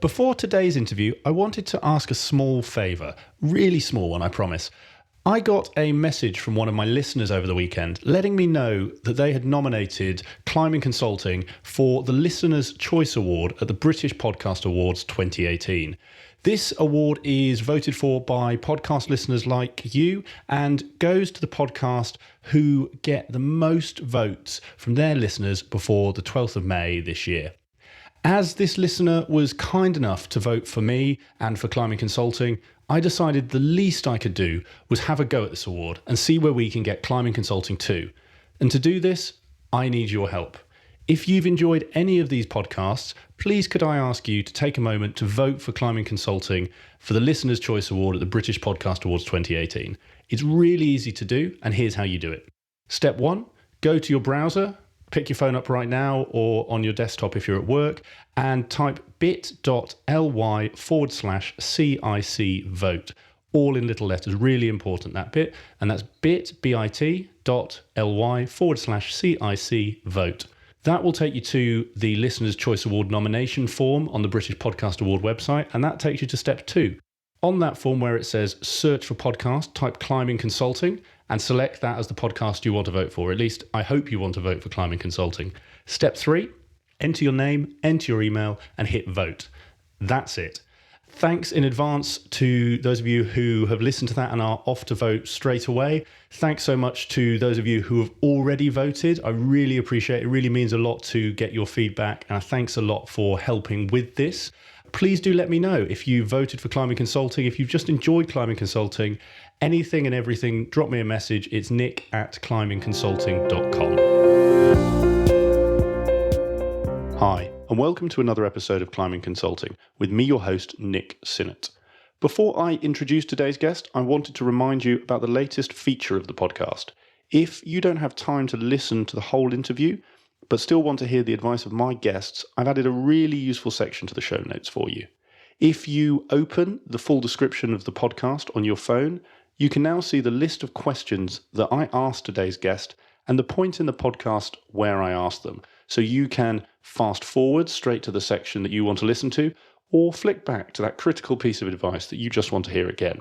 Before today's interview, I wanted to ask a small favour. Really small one, I promise. I got a message from one of my listeners over the weekend letting me know that they had nominated Climbing Consulting for the Listener's Choice Award at the British Podcast Awards 2018. This award is voted for by podcast listeners like you and goes to the podcast who get the most votes from their listeners before the 12th of May this year. As this listener was kind enough to vote for me and for Climbing Consulting, I decided the least I could do was have a go at this award and see where we can get Climbing Consulting to. And to do this, I need your help. If you've enjoyed any of these podcasts, please could I ask you to take a moment to vote for Climbing Consulting for the Listener's Choice Award at the British Podcast Awards 2018. It's really easy to do, and here's how you do it. Step 1, go to your browser, pick your phone up right now or on your desktop if you're at work, and type bit.ly/CIC vote. All in little letters, really important, that bit. And that's bit.ly/CIC vote. That will take you to the Listener's Choice Award nomination form on the British Podcast Award website, and that takes you to step 2. On that form where it says search for podcast, type Climbing Consulting and select that as the podcast you want to vote for. At least I hope you want to vote for Climbing Consulting. Step 3, enter your name, enter your email and hit vote. That's it. Thanks in advance to those of you who have listened to that and are off to vote straight away. Thanks so much to those of you who have already voted. I really appreciate it. It really means a lot to get your feedback, and thanks a lot for helping with this. Please do let me know if you voted for Climbing Consulting, if you've just enjoyed Climbing Consulting, anything and everything, drop me a message. It's nick@climbingconsulting.com. Hi, and welcome to another episode of Climbing Consulting with me, your host, Nick Sinnott. Before I introduce today's guest, I wanted to remind you about the latest feature of the podcast. If you don't have time to listen to the whole interview, but still want to hear the advice of my guests, I've added a really useful section to the show notes for you. If you open the full description of the podcast on your phone, you can now see the list of questions that I asked today's guest and the point in the podcast where I asked them. So you can fast forward straight to the section that you want to listen to, or flick back to that critical piece of advice that you just want to hear again.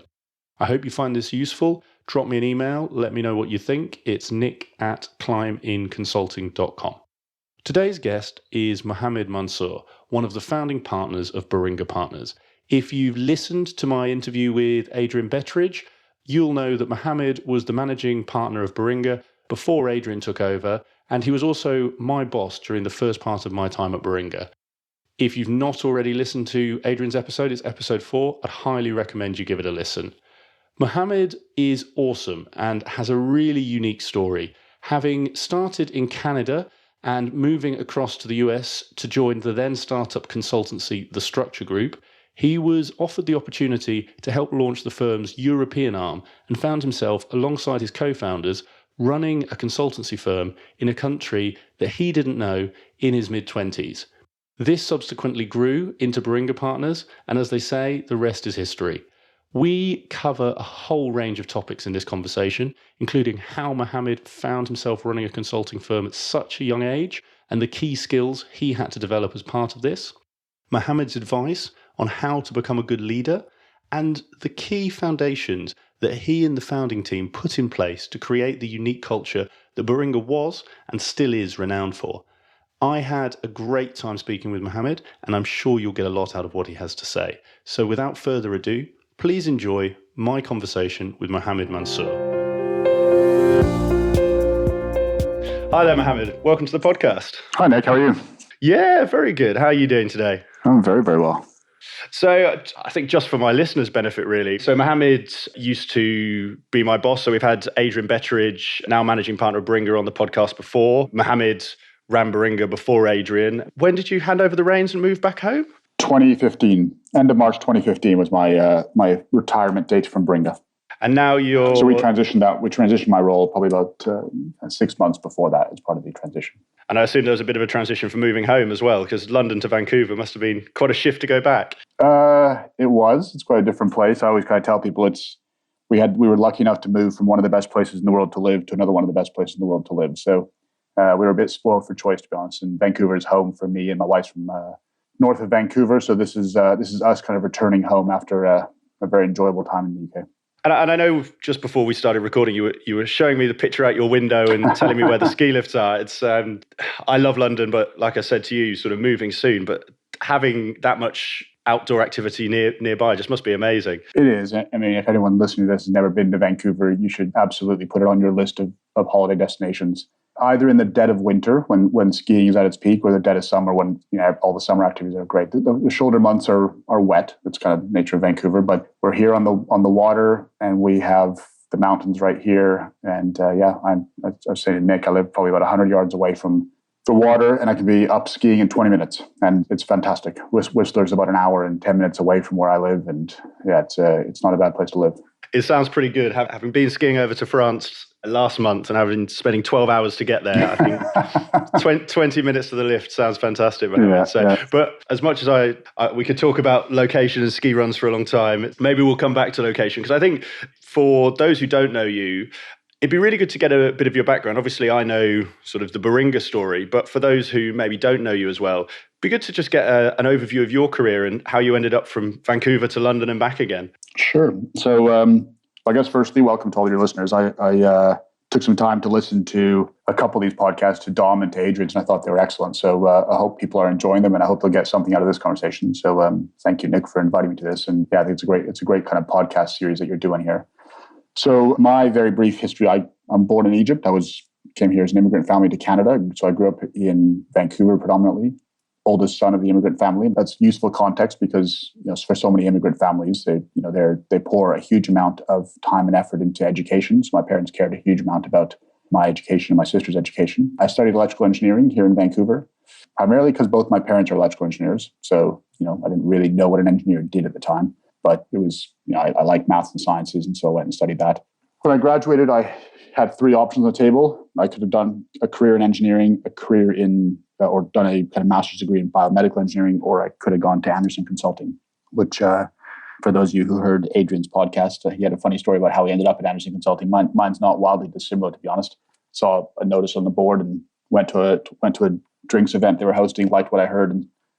I hope you find this useful. Drop me an email, let me know what you think. It's nick@climbingconsulting.com. Today's guest is Mohamed Mansour, one of the founding partners of Baringa Partners. If you've listened to my interview with Adrian Betteridge, you'll know that Mohamed was the managing partner of Baringa before Adrian took over, and he was also my boss during the first part of my time at Baringa. If you've not already listened to Adrian's episode, it's episode 4, I'd highly recommend you give it a listen. Mohamed is awesome and has a really unique story. Having started in Canada and moving across to the US to join the then startup consultancy, The Structure Group, he was offered the opportunity to help launch the firm's European arm and found himself, alongside his co-founders, running a consultancy firm in a country that he didn't know in his mid-20s. This subsequently grew into Baringa Partners, and as they say, the rest is history. We cover a whole range of topics in this conversation, including how Mohamed found himself running a consulting firm at such a young age and the key skills he had to develop as part of this, Mohamed's advice on how to become a good leader, and the key foundations that he and the founding team put in place to create the unique culture that Baringa was and still is renowned for. I had a great time speaking with Mohamed, and I'm sure you'll get a lot out of what he has to say. So without further ado, please enjoy my conversation with Mohamed Mansour. Hi there, Mohamed. Welcome to the podcast. Hi, Nick. How are you? Yeah, very good. How are you doing today? I'm very, very well. So I think just for my listeners' benefit, really. So Mohamed used to be my boss. So we've had Adrian Betteridge, now managing partner of Baringa, on the podcast before. Mohamed ran Baringa before Adrian. When did you hand over the reins and move back home? 2015. End of March 2015 was my retirement date from Baringa. And now you're... So we transitioned my role probably about 6 months before that as part of the transition. And I assume there was a bit of a transition from moving home as well, because London to Vancouver must have been quite a shift to go back. It was. It's quite a different place. I always kind of tell people we were lucky enough to move from one of the best places in the world to live to another one of the best places in the world to live. So we were a bit spoiled for choice, to be honest. And Vancouver is home for me, and my wife's from north of Vancouver. So this is us kind of returning home after a very enjoyable time in the UK. And I know just before we started recording, you were showing me the picture out your window and telling me where the ski lifts are. It's I love London, but like I said to you, sort of moving soon. But having that much outdoor activity nearby just must be amazing. It is. I mean, if anyone listening to this has never been to Vancouver, you should absolutely put it on your list of holiday destinations. Either in the dead of winter when skiing is at its peak, or the dead of summer when all the summer activities are great. The shoulder months are wet. It's kind of the nature of Vancouver, but we're here on the water, and we have the mountains right here. And I was saying to Nick, I live probably about 100 yards away from the water, and I can be up skiing in 20 minutes, and it's fantastic. Whistler's about an hour and 10 minutes away from where I live, and it's not a bad place to live. It sounds pretty good. Having been skiing over to France last month and spending 12 hours to get there, I think 20 minutes to the lift sounds fantastic. But as much as we could talk about location and ski runs for a long time, maybe we'll come back to location, because I think for those who don't know you, it'd be really good to get a bit of your background. Obviously, I know sort of the Baringa story, but for those who maybe don't know you as well, it'd be good to just get an overview of your career and how you ended up from Vancouver to London and back again. Sure. So I guess firstly, welcome to all your listeners. I took some time to listen to a couple of these podcasts, to Dom and to Adrian's, and I thought they were excellent. So I hope people are enjoying them, and I hope they'll get something out of this conversation. So thank you, Nick, for inviting me to this. And I think it's a great kind of podcast series that you're doing here. So my very brief history, I'm born in Egypt. Came here as an immigrant family to Canada. So I grew up in Vancouver predominantly, oldest son of the immigrant family. That's useful context because for so many immigrant families, they pour a huge amount of time and effort into education. So my parents cared a huge amount about my education and my sister's education. I studied electrical engineering here in Vancouver, primarily because both my parents are electrical engineers. So I didn't really know what an engineer did at the time, but it was I liked maths and sciences, and so I went and studied that. When I graduated, I had three options on the table. I could have done a career in engineering, a career in or done a kind of master's degree in biomedical engineering, or I could have gone to Anderson Consulting, which for those of you who heard Adrian's podcast, he had a funny story about how he ended up at Anderson Consulting. Mine's not wildly dissimilar, to be honest. Saw a notice on the board and went to a drinks event they were hosting, liked what I heard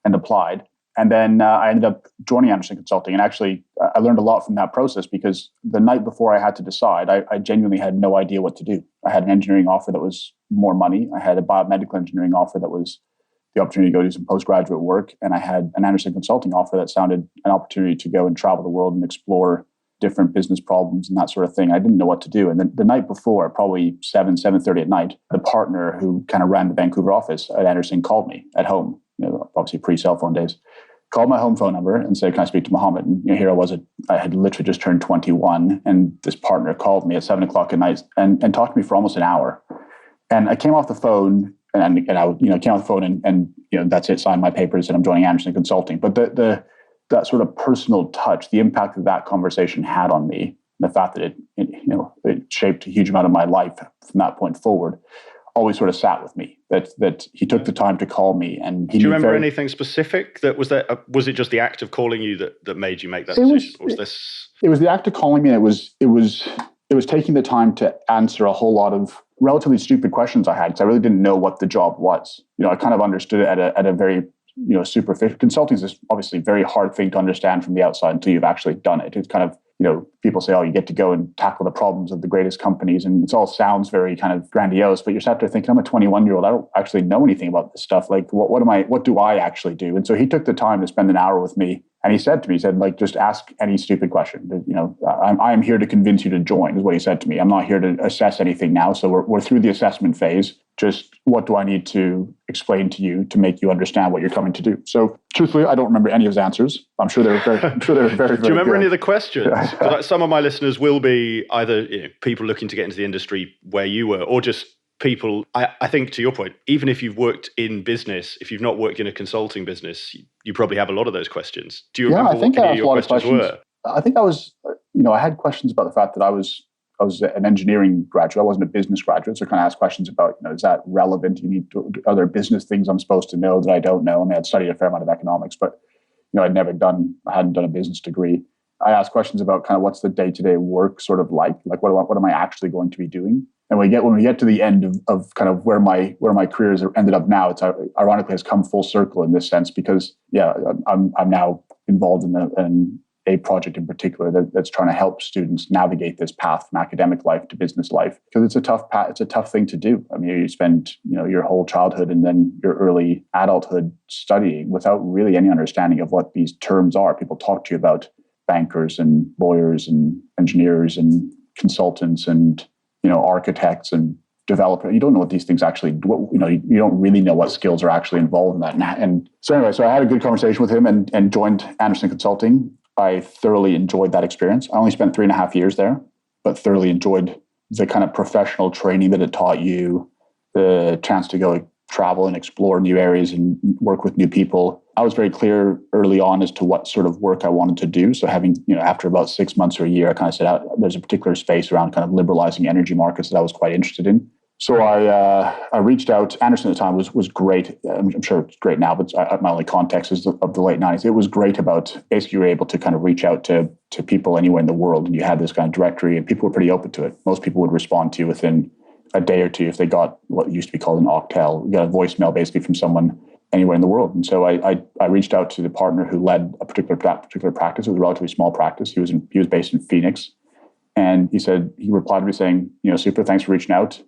and applied. And then I ended up joining Anderson Consulting. And actually, I learned a lot from that process, because the night before I had to decide, I genuinely had no idea what to do. I had an engineering offer that was more money. I had a biomedical engineering offer that was the opportunity to go do some postgraduate work. And I had an Anderson Consulting offer that sounded an opportunity to go and travel the world and explore different business problems and that sort of thing. I didn't know what to do. And then the night before, probably 7:30 at night, the partner who kind of ran the Vancouver office at Anderson called me at home, obviously pre-cell phone days. Called my home phone number and said, "Can I speak to Mohamed?" And here I was, I had literally just turned 21, and this partner called me at 7:00 at night and talked to me for almost an hour. And I came off the phone, and I came off the phone and that's it, signed my papers, and I'm joining Anderson Consulting. But that sort of personal touch, the impact that conversation had on me, the fact that it shaped a huge amount of my life from that point forward, always sort of sat with me. That he took the time to call me, and he. Do you remember anything specific? Was it just the act of calling you that made you make that decision? Or was this? It was the act of calling me, and it was taking the time to answer a whole lot of relatively stupid questions I had, because I really didn't know what the job was. I kind of understood it at a very superficial. Consulting is obviously a very hard thing to understand from the outside until you've actually done it. It's kind of people say, "Oh, you get to go and tackle the problems of the greatest companies," and it all sounds very kind of grandiose. But you're sat there thinking, "I'm a 21-year-old. I don't actually know anything about this stuff. Like, what do I actually do?" And so he took the time to spend an hour with me, and he said to me, just ask any stupid question. I'm here to convince you to join, is what he said to me. I'm not here to assess anything now. So we're through the assessment phase. Just what do I need to explain to you to make you understand what you're coming to do? So truthfully, I don't remember any of his answers. I'm sure they were very, very Do you remember good. any of the questions? Some of my listeners will be either people looking to get into the industry where you were, or just people. I think, to your point, even if you've worked in business, if you've not worked in a consulting business, you probably have a lot of those questions. Do you remember what any of your questions were? I think I had questions about the fact that I was an engineering graduate. I wasn't a business graduate. So I kind of asked questions about, is that relevant? Are there business things I'm supposed to know that I don't know? I mean, I'd studied a fair amount of economics, but, I hadn't done a business degree. I asked questions about kind of what's the day-to-day work sort of like what am I actually going to be doing? And when we get to the end of kind of where my career has ended up now, it's ironically has come full circle in this sense because I'm now involved in a project in particular that's trying to help students navigate this path from academic life to business life, because it's a tough path. It's a tough thing to do. I mean, you spend your whole childhood and then your early adulthood studying without really any understanding of what these terms are. People talk to you about bankers and lawyers and engineers and consultants and architects and developers. You don't know what these things actually do. You don't really know what skills are actually involved in that. And so anyway, so I had a good conversation with him and joined Anderson Consulting. I thoroughly enjoyed that experience. I only spent 3.5 years there, but thoroughly enjoyed the kind of professional training that it taught you, the chance to go travel and explore new areas and work with new people. I was very clear early on as to what sort of work I wanted to do. So having, after about 6 months or a year, I kind of said there's a particular space around kind of liberalizing energy markets that I was quite interested in. So I reached out. Anderson at the time was great. I'm sure it's great now, but my only context is of the late 90s. It was great about basically you were able to kind of reach out to people anywhere in the world, and you had this kind of directory, and people were pretty open to it. Most people would respond to you within a day or two if they got what used to be called an octel. You got a voicemail basically from someone anywhere in the world. And so I reached out to the partner who led a particular practice. It was a relatively small practice. He was based in Phoenix, and he replied to me saying, "Super, thanks for reaching out.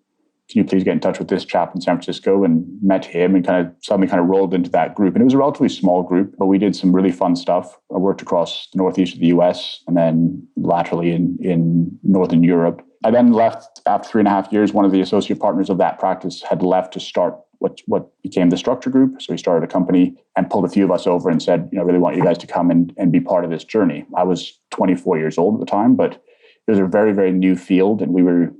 Can you please get in touch with this chap in San Francisco?" And met him and suddenly rolled into that group. And it was a relatively small group, but we did some really fun stuff. I worked across the northeast of the US and then laterally in Northern Europe. I then left after 3.5 years. One of the associate partners of that practice had left to start what became the structure group. So he started a company and pulled a few of us over and said, I really want you guys to come and be part of this journey. I was 24 years old at the time, but it was a very, very new field. And we were,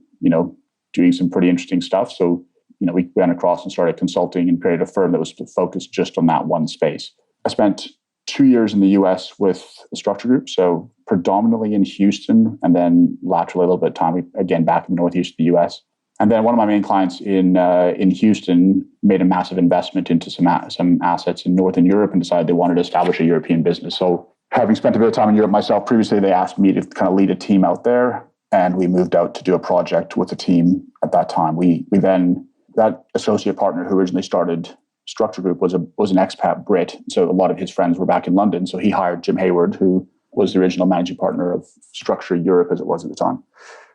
doing some pretty interesting stuff. So, we went across and started consulting and created a firm that was focused just on that one space. I spent 2 years in the US with the structure group. So predominantly in Houston, and then laterally a little bit of time, again, back in the northeast of the US. And then one of my main clients in Houston made a massive investment into some assets in Northern Europe and decided they wanted to establish a European business. So having spent a bit of time in Europe myself previously, they asked me to kind of lead a team out there. And we moved out to do a project with a team at that time. We then, that associate partner who originally started Structure Group was an expat Brit. So a lot of his friends were back in London. So he hired Jim Hayward, who was the original managing partner of Structure Europe as it was at the time.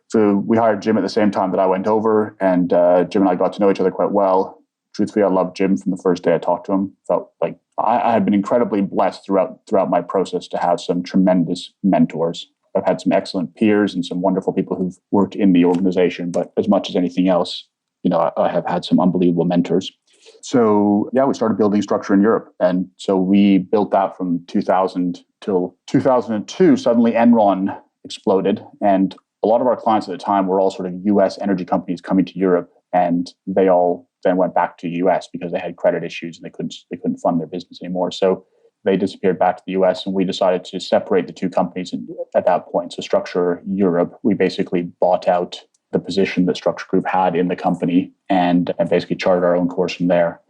So we hired Jim at the same time that I went over, and Jim and I got to know each other quite well. Truthfully, I loved Jim from the first day I talked to him. Felt like I had been incredibly blessed throughout my process to have some tremendous mentors. I've had some excellent peers and some wonderful people who've worked in the organization, but as much as anything else, I have had some unbelievable mentors. So we started building Structure in Europe. And so we built that from 2000 till 2002. Suddenly Enron exploded. And a lot of our clients at the time were all sort of US energy companies coming to Europe. And they all then went back to US because they had credit issues and they couldn't fund their business anymore. So they disappeared back to the US, and we decided to separate the two companies at that point. So Structure Europe, we basically bought out the position that Structure Group had in the company and basically charted our own course from there.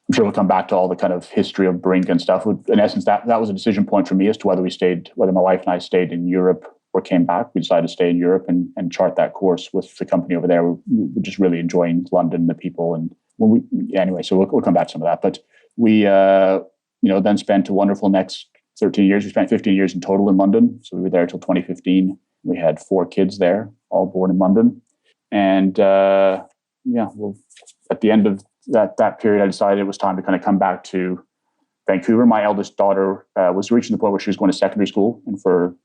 I'm sure we'll come back to all the kind of history of Baringa and stuff. In essence, that was a decision point for me as to whether my wife and I stayed in Europe or came back. We decided to stay in Europe and chart that course with the company over there. We're just really enjoying London, the people. And anyway, so we'll come back to some of that. But we, then spent a wonderful next 13 years. We spent 15 years in total in London. So we were there till 2015. We had 4 kids there, all born in London. And at the end of that period, I decided it was time to kind of come back to Vancouver. My eldest daughter was reaching the point where she was going to secondary school. And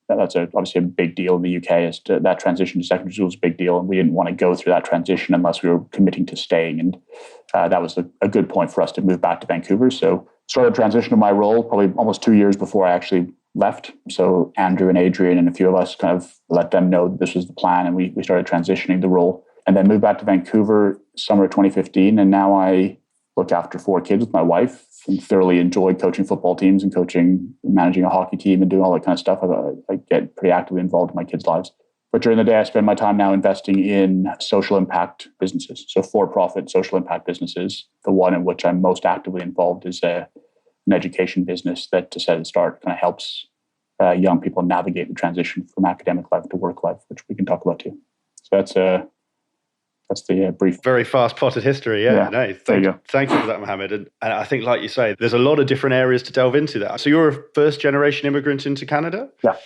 that's obviously a big deal in the UK. That transition to secondary school is a big deal. And we didn't want to go through that transition unless we were committing to staying. And that was a good point for us to move back to Vancouver. So started transition of my role probably almost 2 years before I actually left. So Andrew and Adrian and a few of us kind of let them know that this was the plan, and we started transitioning the role. And then moved back to Vancouver summer of 2015. And now I look after 4 kids with my wife and thoroughly enjoy coaching football teams and managing a hockey team and doing all that kind of stuff. I get pretty actively involved in my kids' lives. But during the day, I spend my time now investing in social impact businesses. So for-profit social impact businesses. The one in which I'm most actively involved is an education business that, to set at the start, kind of helps young people navigate the transition from academic life to work life, which we can talk about too. So that's the brief. Very fast potted history. Yeah. No, there you go. Thank you for that, Mohamed. And I think, like you say, there's a lot of different areas to delve into that. So you're a first generation immigrant into Canada? Yeah.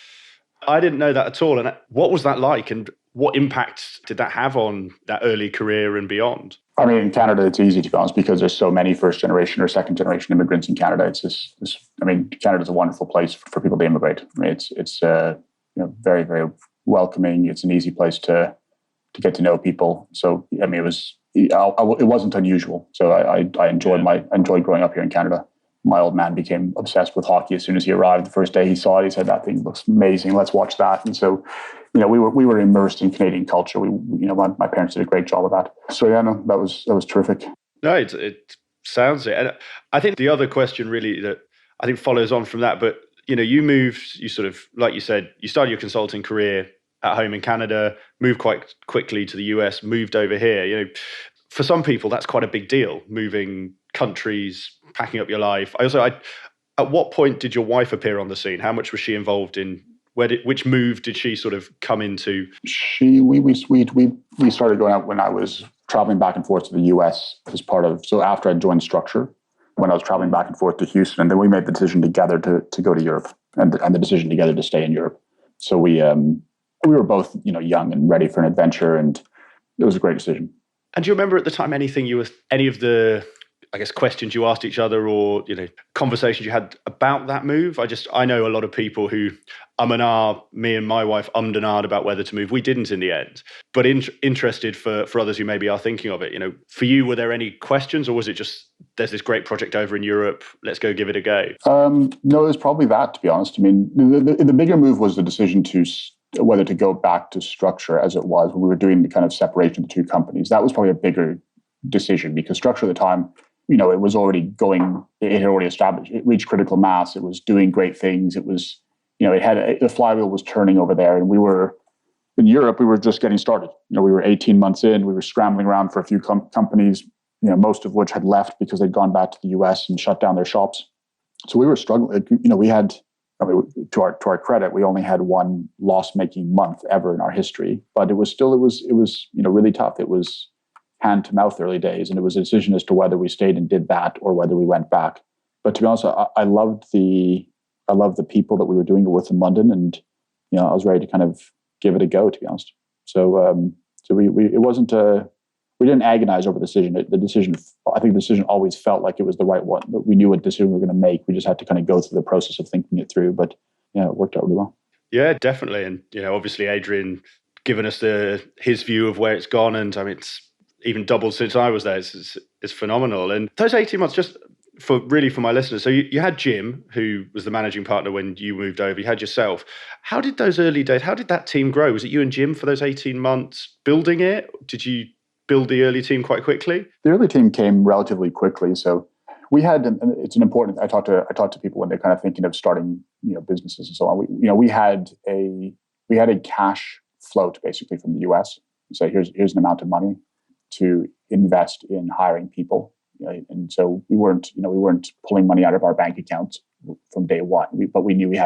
I didn't know that at all. And what was that like? And what impact did that have on that early career and beyond? I mean, in Canada, it's easy, to be honest, because there's so many first generation or second generation immigrants in Canada. It's just Canada's a wonderful place for people to immigrate. I mean, it's very, very welcoming. It's an easy place to get to know people. So, I mean, it wasn't unusual. So I enjoyed growing up here in Canada. My old man became obsessed with hockey as soon as he arrived. The first day he saw it, he said, "That thing looks amazing. Let's watch that." And so, we were immersed in Canadian culture. My parents did a great job of that. So yeah, no, that was terrific. No, it sounds it. And I think the other question really that I think follows on from that, but you sort of, like you said, you started your consulting career at home in Canada, moved quite quickly to the US, moved over here. For some people, that's quite a big deal, moving countries, packing up your life. At what point did your wife appear on the scene? How much was she involved in? Which move did she sort of come into? We started going out when I was traveling back and forth to the US as part of, so after I joined Structure, when I was traveling back and forth to Houston, and then we made the decision together to go to Europe and the decision together to stay in Europe. So we were both, young and ready for an adventure, and it was a great decision. And do you remember at the time any of the, I guess, questions you asked each other or, conversations you had about that move? I know a lot of people who me and my wife and ahed about whether to move. We didn't in the end, but interested for others who maybe are thinking of it. For you, were there any questions, or was it just, there's this great project over in Europe, let's go give it a go? No, it was probably that, to be honest. I mean, the bigger move was the decision to whether to go back to Structure as it was when we were doing the kind of separation of the two companies. That was probably a bigger decision because Structure at the time, it was already going, it had already established, it reached critical mass. It was doing great things. It was, the flywheel was turning over there. And we were, in Europe, we were just getting started. We were 18 months in, we were scrambling around for a few companies, most of which had left because they'd gone back to the US and shut down their shops. So we were struggling. We had, to our credit, we only had one loss-making month ever in our history, but it was really tough. It was hand to mouth early days, and it was a decision as to whether we stayed and did that or whether we went back. But to be honest, I loved the people that we were doing it with in London, and I was ready to kind of give it a go, to be honest. So we didn't agonize over the decision. I think the decision always felt like it was the right one. But we knew what decision we were going to make. We just had to kind of go through the process of thinking it through. But it worked out really well. Yeah, definitely. And obviously, Adrian given us his view of where it's gone, and I mean, it's even doubled since I was there. It's phenomenal. And those 18 months, just for my listeners. So you had Jim, who was the managing partner when you moved over. You had yourself. How did those early days? How did that team grow? Was it you and Jim for those 18 months building it? Did you build the early team quite quickly? The early team came relatively quickly. So we had, and it's an important. I talk to people when they're kind of thinking of starting, businesses and so on. We had a cash float basically from the US. So here's an amount of money to invest in hiring people, and so we weren't pulling money out of our bank accounts from day one. But we knew we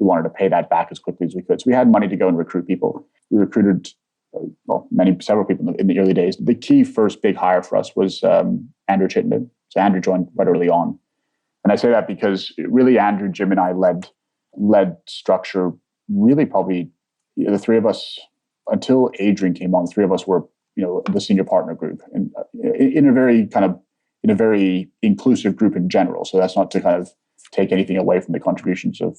wanted to pay that back as quickly as we could. So we had money to go and recruit people. We recruited several people in the early days. The key first big hire for us was Andrew Chittenden. So Andrew joined right early on. And I say that because really Andrew, Jim, and I led Structure really probably the three of us until Adrian came on. The three of us were the senior partner group, and in a very inclusive group in general. So that's not to kind of take anything away from the contributions of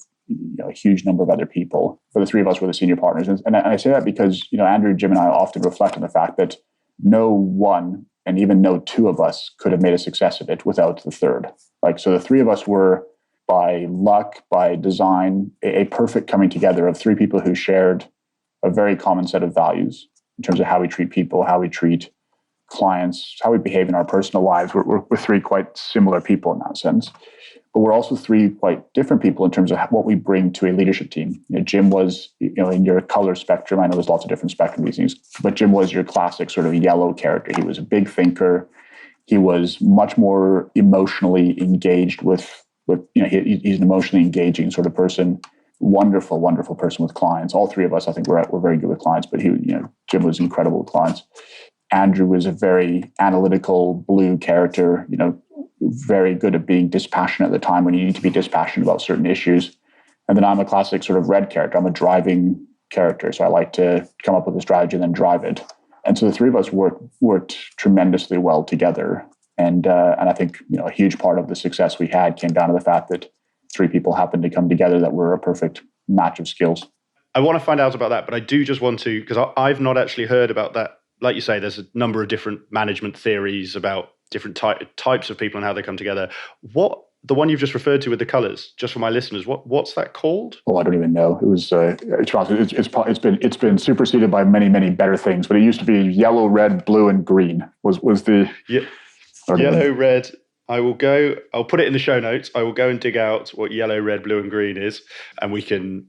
a huge number of other people. But the three of us were the senior partners. And I say that because, Andrew, Jim, and I often reflect on the fact that no one and even no two of us could have made a success of it without the third. So the three of us were, by luck, by design, a perfect coming together of three people who shared a very common set of values in terms of how we treat people, how we treat clients, how we behave in our personal lives. We're three quite similar people in that sense. But we're also three quite different people in terms of what we bring to a leadership team. Jim was, in your color spectrum, I know there's lots of different spectrum of these things, but Jim was your classic sort of yellow character. He was a big thinker. He was much more emotionally engaged with he's an emotionally engaging sort of person. Wonderful, wonderful person with clients. All three of us, I think, we're very good with clients, but Jim was incredible with clients. Andrew was a very analytical blue character, very good at being dispassionate at the time when you need to be dispassionate about certain issues. And then I'm a classic sort of red character. I'm a driving character. So I like to come up with a strategy and then drive it. And so the three of us worked tremendously well together. And I think a huge part of the success we had came down to the fact that three people happened to come together that were a perfect match of skills. I want to find out about that, but I do just want to, because I've not actually heard about that. Like you say, there's a number of different management theories about different types of people and how they come together. The one you've just referred to with the colors, just for my listeners, what's that called? Oh, I don't even know. It was it's been superseded by many, many better things, but it used to be yellow, red, blue, and green was the yellow, red. I'll put it in the show notes. I will go and dig out what yellow, red, blue, and green is, and we can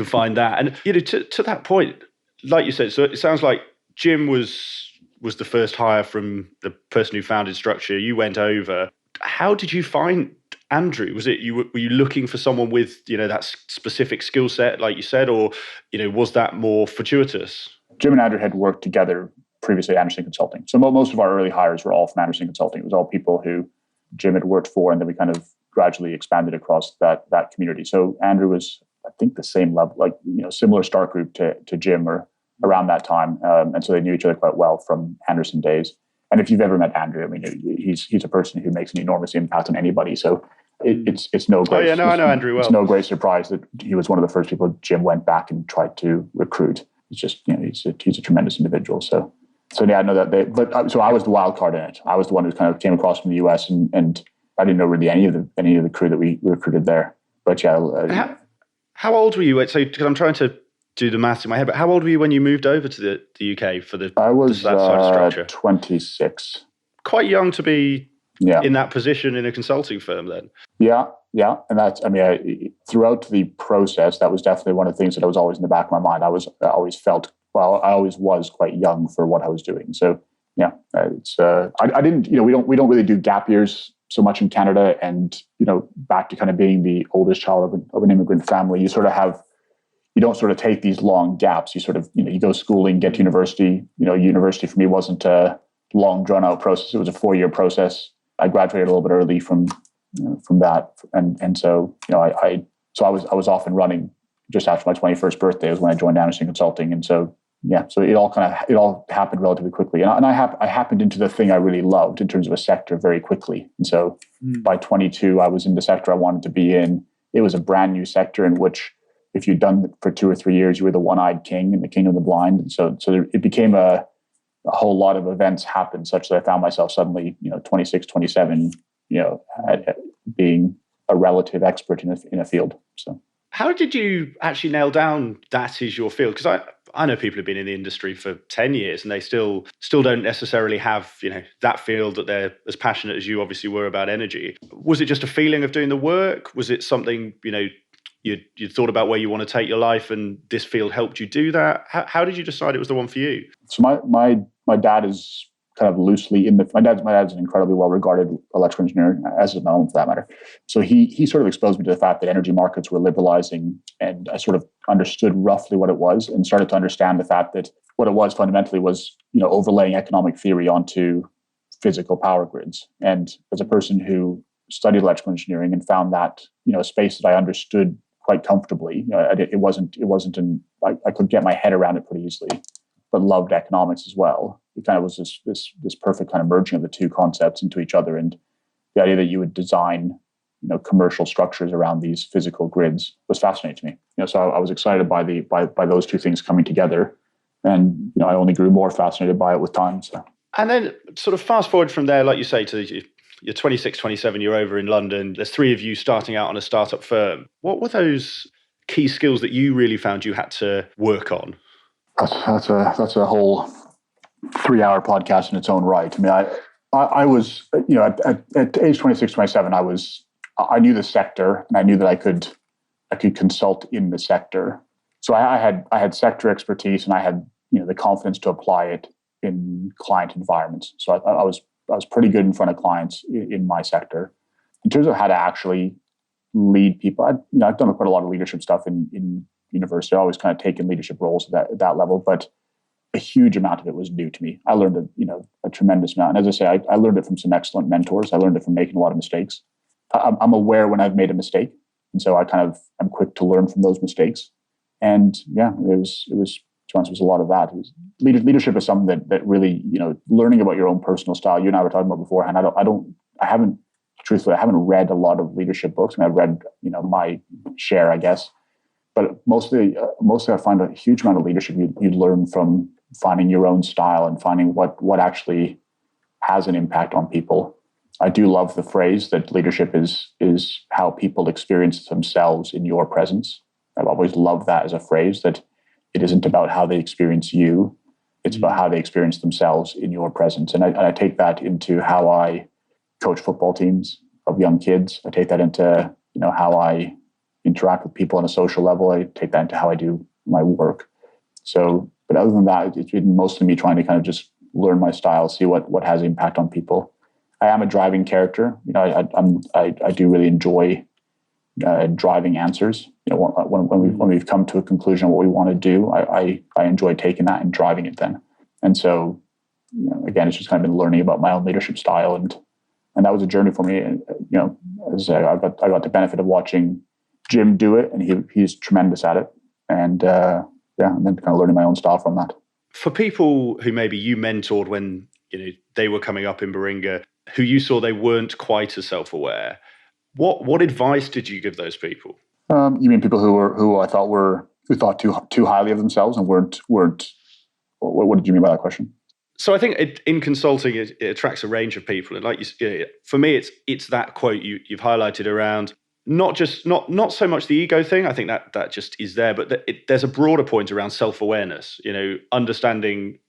find that. And to that point, like you said, so it sounds like Jim was the first hire from the person who founded Structure. You went over. How did you find Andrew? Was it were you looking for someone with that specific skill set, like you said, or was that more fortuitous? Jim and Andrew had worked together previously at Anderson Consulting. So most of our early hires were all from Anderson Consulting. It was all people who Jim had worked for, and then we kind of gradually expanded across that community. So Andrew was, I think, the same level, like similar start group to Jim or around that time, and so they knew each other quite well from Anderson days. And if you've ever met Andrew, I mean, he's a person who makes an enormous impact on anybody. So it's no great. I know Andrew well. It's no great surprise that he was one of the first people Jim went back and tried to recruit. It's just he's a tremendous individual. So yeah, I know that. So I was the wild card in it. I was the one who kind of came across from the US, and I didn't know really any of the crew that we recruited there. But yeah. How old were you? So because I'm trying to do the maths in my head, but how old were you when you moved over to the UK for that side of Structure? 26. Quite young to be in that position in a consulting firm then. Yeah. And that's, throughout the process, that was definitely one of the things that was always in the back of my mind. I always was quite young for what I was doing. So yeah, it's, I didn't, we don't really do gap years so much in Canada, and, back to kind of being the oldest child of an immigrant family, you don't sort of take these long gaps. You sort of, you go schooling, get to university. University for me wasn't a long drawn out process. It was a 4-year process. I graduated a little bit early from that. And so, I was off and running just after my 21st birthday was when I joined Anderson Consulting. And so, yeah, so it all happened relatively quickly. And I happened into the thing I really loved in terms of a sector very quickly. And so by 22, I was in the sector I wanted to be in. It was a brand new sector in which, if you'd done it for 2 or 3 years, you were the one-eyed king and the king of the blind. And so it became a whole lot of events happened such that I found myself suddenly, 26, 27, being a relative expert in a field. So how did you actually nail down that is your field? Because I know people who've been in the industry for 10 years and they still don't necessarily have, that field that they're as passionate as you obviously were about energy. Was it just a feeling of doing the work? Was it something, you thought about where you want to take your life and this field helped you do that? How did you decide it was the one for you? So my dad is kind of loosely my dad's an incredibly well-regarded electrical engineer, as is my own for that matter. So he sort of exposed me to the fact that energy markets were liberalizing, and I sort of understood roughly what it was and started to understand the fact that what it was fundamentally was, overlaying economic theory onto physical power grids. And as a person who studied electrical engineering and found that, a space that I understood quite comfortably. It wasn't I could get my head around it pretty easily, but loved economics as well. It kind of was this perfect kind of merging of the two concepts into each other. And the idea that you would design, commercial structures around these physical grids was fascinating to me. So I was excited by those two things coming together. And, I only grew more fascinated by it with time. So. And then sort of fast forward from there, like you say, to you're 26, 27, you're over in London. There's 3 of you starting out on a startup firm. What were those key skills that you really found you had to work on? That's a whole 3-hour podcast in its own right. I was, at age 26, 27, I knew the sector, and I knew that I could consult in the sector. So I had sector expertise, and I had, the confidence to apply it in client environments. So I was pretty good in front of clients in my sector. In terms of how to actually lead people, I've done quite a lot of leadership stuff in university. I always kind of taken leadership roles at that level, but a huge amount of it was new to me. I learned a tremendous amount. And as I say, I learned it from some excellent mentors. I learned it from making a lot of mistakes. I'm aware when I've made a mistake. And so I'm quick to learn from those mistakes. And yeah, it was a lot of that. It was, leadership is something that really, learning about your own personal style. You and I were talking about beforehand. I haven't read a lot of leadership books. I mean, I've read, my share, I guess. But mostly I find a huge amount of leadership you learn from finding your own style and finding what actually has an impact on people. I do love the phrase that leadership is how people experience themselves in your presence. I've always loved that as a phrase, that it isn't about how they experience you, it's about how they experience themselves in your presence. And I take that into how I coach football teams of young kids. I take that into how I interact with people on a social level. I take that into how I do my work. So, but other than that, it's been mostly me trying to kind of just learn my style, see what has impact on people. I am a driving character. I do really enjoy driving answers. When we've come to a conclusion of what we want to do, I enjoy taking that and driving it then. And so, again, it's just kind of been learning about my own leadership style, and that was a journey for me. And as I say, I got the benefit of watching Jim do it, and he's tremendous at it. And and then kind of learning my own style from that. For people who maybe you mentored when they were coming up in Baringa, who you saw they weren't quite as self-aware, what advice did you give those people? You mean people who I thought who thought too highly of themselves and weren't? What did you mean by that question? So I think in consulting, it attracts a range of people, and for me, it's that quote you've highlighted around not so much the ego thing. I think that just is there, but there's a broader point around self-awareness. Understanding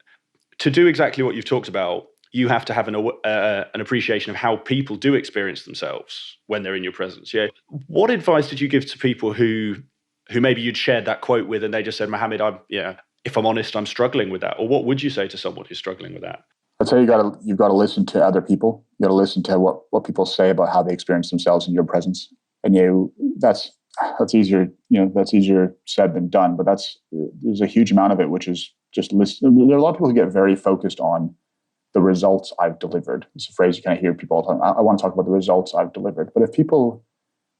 to do exactly what you've talked about. You have to have an appreciation of how people do experience themselves when they're in your presence. Yeah. What advice did you give to people who maybe you'd shared that quote with, and they just said, Mohamed, if I'm honest, I'm struggling with that? Or what would you say to someone who's struggling with that? I'd say you've got to listen to other people. You got to listen to what people say about how they experience themselves in your presence. And that's easier. That's easier said than done. But there's a huge amount of it which is just listen. There are a lot of people who get very focused on the results I've delivered. It's a phrase you kind of hear people all the time. I want to talk about the results I've delivered. But if people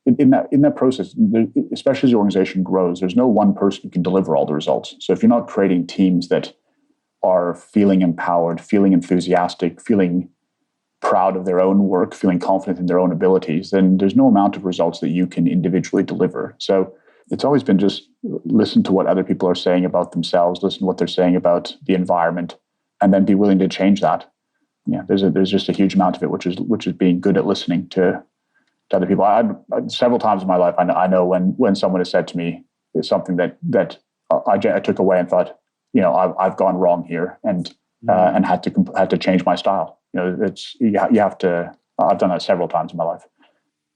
in that process, especially as the organization grows, there's no one person who can deliver all the results. So if you're not creating teams that are feeling empowered, feeling enthusiastic, feeling proud of their own work, feeling confident in their own abilities, then there's no amount of results that you can individually deliver. So it's always been just listen to what other people are saying about themselves, listen to what they're saying about the environment, and then be willing to change that. Yeah, there's just a huge amount of it, which is being good at listening to other people. I several times in my life, I know when someone has said to me something that I took away and thought, I've gone wrong here, and had to change my style. You have to. I've done that several times in my life.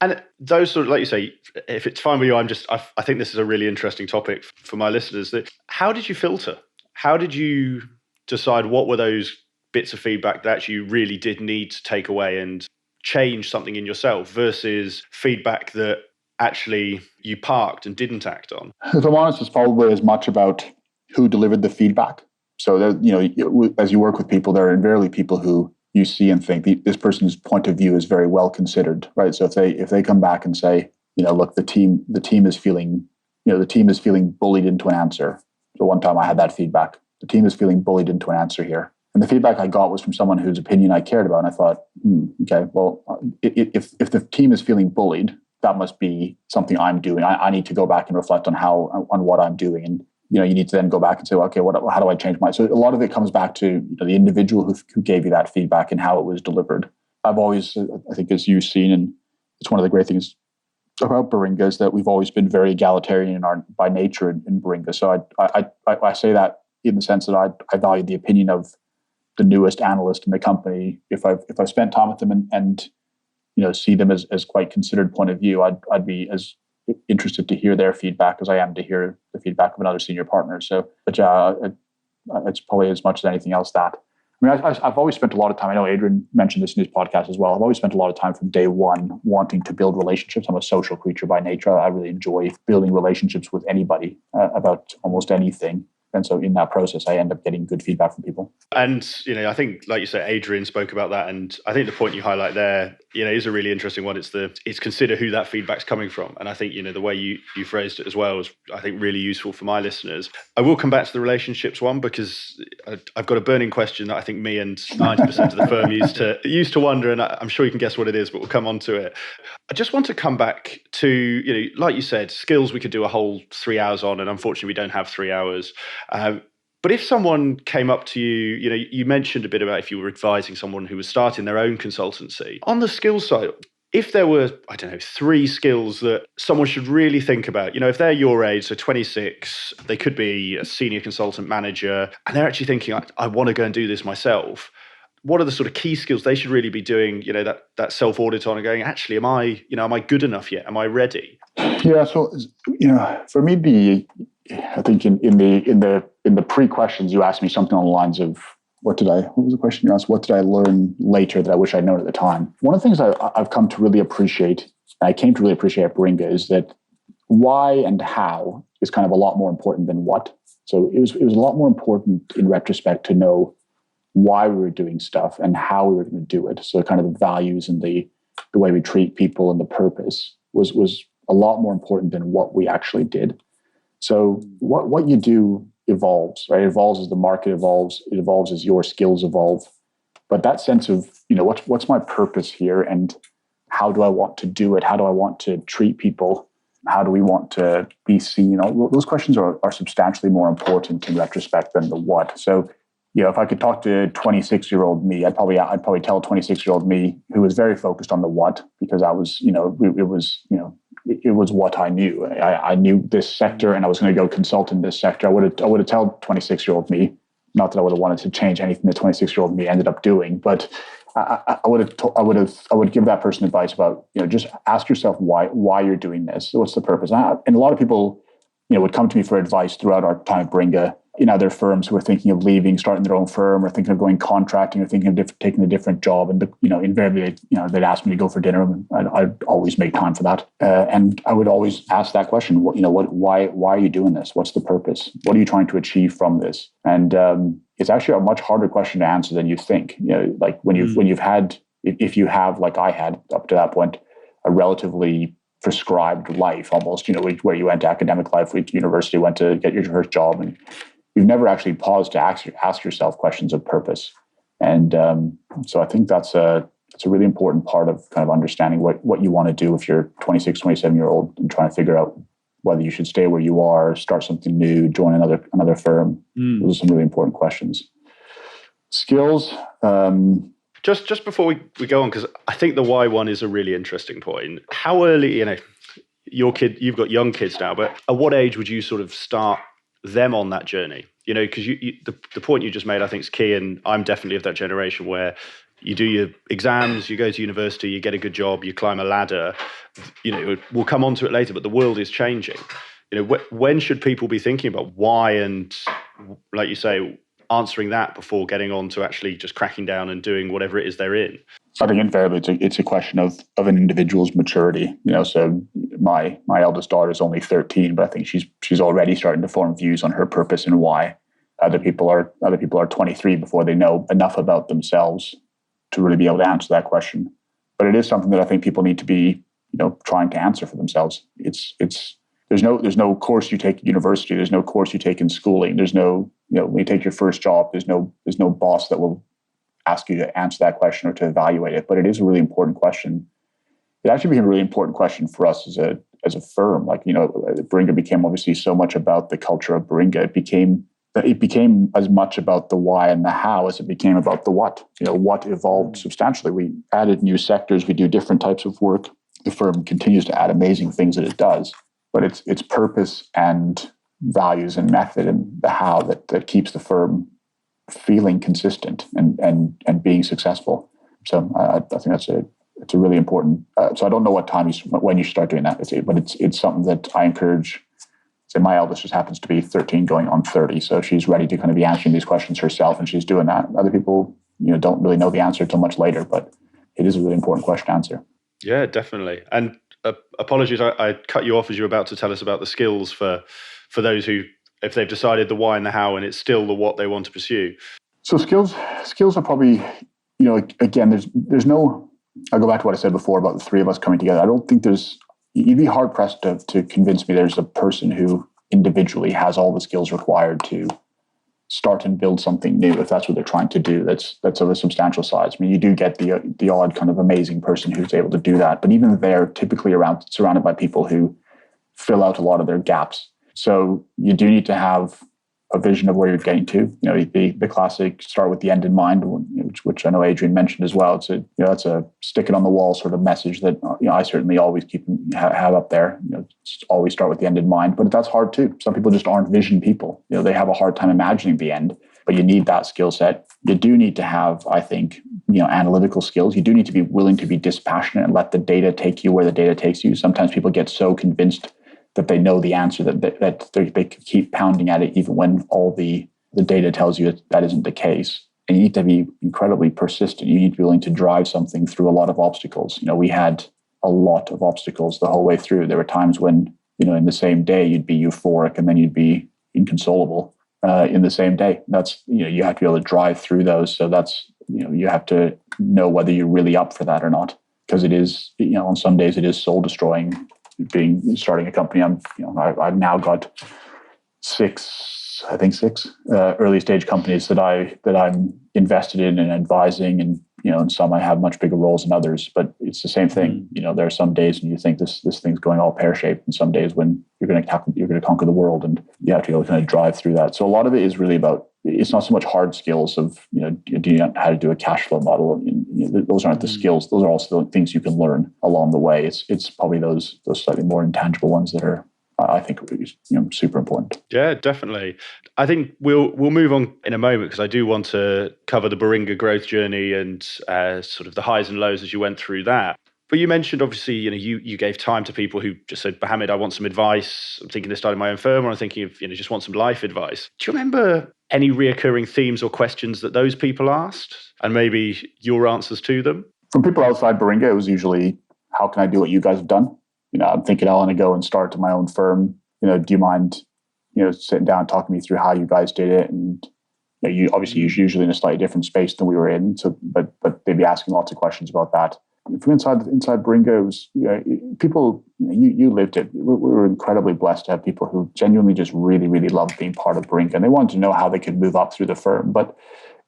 And those sort of, like you say, if it's fine with you, I think this is a really interesting topic for my listeners. That how did you filter? How did you decide what were those bits of feedback that actually you really did need to take away and change something in yourself versus feedback that actually you parked and didn't act on? If I'm honest, it's probably as much about who delivered the feedback. So as you work with people, there are invariably people who you see and think this person's point of view is very well considered, right? So if they come back and say, look, the team is feeling bullied into an answer. So one time I had that feedback. The team is feeling bullied into an answer here. And the feedback I got was from someone whose opinion I cared about. And I thought, okay, well, if the team is feeling bullied, that must be something I'm doing. I need to go back and reflect on what I'm doing. And, you need to then go back and say, well, okay, how do I change my... So a lot of it comes back to the individual who gave you that feedback and how it was delivered. I've always, I think as you've seen, and it's one of the great things about Baringa is that we've always been very egalitarian by nature in Baringa. So I say that in the sense that I value the opinion of the newest analyst in the company. If I've spent time with them and see them as quite considered point of view, I'd be as interested to hear their feedback as I am to hear the feedback of another senior partner. So, but it's probably as much as anything else that. I mean, I've always spent a lot of time. I know Adrian mentioned this in his podcast as well. I've always spent a lot of time from day one wanting to build relationships. I'm a social creature by nature. I really enjoy building relationships with anybody about almost anything. And so in that process, I end up getting good feedback from people. And, I think, like you said, Adrian spoke about that. And I think the point you highlight there, is a really interesting one. It's consider who that feedback's coming from. And I think, the way you phrased it as well is, I think, really useful for my listeners. I will come back to the relationships one because I've got a burning question that I think me and 90% of the firm used to wonder, and I'm sure you can guess what it is, but we'll come on to it. I just want to come back to, like you said, skills we could do a whole 3 hours on, and unfortunately we don't have 3 hours. But if someone came up to you, you mentioned a bit about if you were advising someone who was starting their own consultancy. On the skills side, if there were, 3 skills that someone should really think about, if they're your age, so 26, they could be a senior consultant manager, and they're actually thinking, I want to go and do this myself. What are the sort of key skills they should really be doing, that self-audit on and going, actually, am I good enough yet? Am I ready? Yeah. So, for me, I think in the pre-questions, you asked me something on the lines of, what was the question you asked? What did I learn later that I wish I'd known at the time? One of the things I've come to really appreciate, and I came to really appreciate at Baringa, is that why and how is kind of a lot more important than what. So it was a lot more important in retrospect to know why we were doing stuff and how we were going to do it. So kind of the values and the way we treat people and the purpose was a lot more important than what we actually did. So what you do evolves, right? It evolves as the market evolves. It evolves as your skills evolve. But that sense of, what's my purpose here, and how do I want to do it? How do I want to treat people? How do we want to be seen? Those questions are substantially more important in retrospect than the what. So, if I could talk to 26-year-old me, I'd probably tell 26-year-old me who was very focused on the what, because I was, it was what I knew. I knew this sector, and I was going to go consult in this sector. I would have told 26-year-old me, not that I would have wanted to change anything that 26-year-old me ended up doing, but I would give that person advice about, just ask yourself why you're doing this. What's the purpose? And a lot of people, would come to me for advice throughout our time at Baringa in other firms who are thinking of leaving, starting their own firm, or thinking of going contracting, or thinking of taking a different job. And, invariably, they'd ask me to go for dinner, and I'd always make time for that. And I would always ask that question, why are you doing this? What's the purpose? What are you trying to achieve from this? And it's actually a much harder question to answer than you think. Like when you've had, if you have, like I had up to that point, a relatively prescribed life almost, where you went to academic life, went to university, went to get your first job, and you've never actually paused to ask yourself questions of purpose. And so I think that's a really important part of kind of understanding what you want to do if you're 26, 27-year-old and trying to figure out whether you should stay where you are, start something new, join another firm. Those are some really important questions. Skills. Just before we go on, because I think the why one is a really interesting point. How early, you've got young kids now, but at what age would you sort of start them on that journey? Because the point you just made, I think, is key, and I'm definitely of that generation where you do your exams, you go to university, you get a good job, you climb a ladder. We'll come on to it later, but the world is changing. When should people be thinking about why, and like you say, answering that before getting on to actually just cracking down and doing whatever it is they're in? I think invariably it's a question of an individual's maturity. So my eldest daughter is only 13, but I think she's already starting to form views on her purpose and why. Other people are 23 before they know enough about themselves to really be able to answer that question. But it is something that I think people need to be, trying to answer for themselves. There's no course you take at university. There's no course you take in schooling. There's no, when you take your first job, there's no boss that will ask you to answer that question or to evaluate it. But it is a really important question. It actually became a really important question for us as a firm. Like, Baringa became obviously so much about the culture of Baringa. It became as much about the why and the how as it became about the what. What evolved substantially. We added new sectors. We do different types of work. The firm continues to add amazing things that it does. But it's purpose and values and method and the how that keeps the firm feeling consistent and being successful. So I think it's a really important. So I don't know when you should start doing that, but it's something that I encourage. So my eldest just happens to be 13 going on 30. So she's ready to kind of be answering these questions herself, and she's doing that. Other people, don't really know the answer until much later, but it is a really important question to answer. Yeah, definitely. And apologies, I cut you off as you were about to tell us about the skills for those who if they've decided the why and the how and it's still the what they want to pursue? So skills are probably, again, there's no, I'll go back to what I said before about the three of us coming together. I don't think you'd be hard pressed to convince me there's a person who individually has all the skills required to start and build something new, if that's what they're trying to do. That's of a substantial size. I mean, you do get the odd kind of amazing person who's able to do that, but even they're typically surrounded by people who fill out a lot of their gaps. So you do need to have a vision of where you're getting to. The classic start with the end in mind, which I know Adrian mentioned as well. It's a stick it on the wall sort of message that I certainly always have up there. Always start with the end in mind, but that's hard too. Some people just aren't vision people. They have a hard time imagining the end, but you need that skill set. You do need to have, I think, analytical skills. You do need to be willing to be dispassionate and let the data take you where the data takes you. Sometimes people get so convinced that they know the answer that they keep pounding at it even when all the data tells you that isn't the case. And you need to be incredibly persistent. You need to be willing to drive something through a lot of obstacles. We had a lot of obstacles the whole way through. There were times when, in the same day you'd be euphoric and then you'd be inconsolable in the same day. That's, you have to be able to drive through those. So that's, you have to know whether you're really up for that or not. Because it is, on some days it is soul destroying. Starting a company, I've now got six early stage companies that I'm invested in and advising, and and some I have much bigger roles than others. But it's the same thing. There are some days when you think this thing's going all pear shaped, and some days when you're going to conquer the world, and you have to be able to kind of drive through that. So a lot of it is really about. It's not so much hard skills of do you know how to do a cash flow model. Those aren't the skills. Those are also the things you can learn along the way. It's probably those slightly more intangible ones that are, I think, super important. Yeah, definitely. I think we'll move on in a moment because I do want to cover the Baringa growth journey and sort of the highs and lows as you went through that. But you mentioned, obviously, you gave time to people who just said, Mohamed, I want some advice. I'm thinking of starting my own firm, or I'm thinking of, just want some life advice. Do you remember any reoccurring themes or questions that those people asked and maybe your answers to them? From people outside Baringa, it was usually, how can I do what you guys have done? I'm thinking I want to go and start my own firm. Do you mind, sitting down and talking me through how you guys did it? And you obviously you're usually in a slightly different space than we were in. So, but they'd be asking lots of questions about that. From inside Baringa, it was people. You lived it. We were incredibly blessed to have people who genuinely just really, really loved being part of Baringa, and they wanted to know how they could move up through the firm, but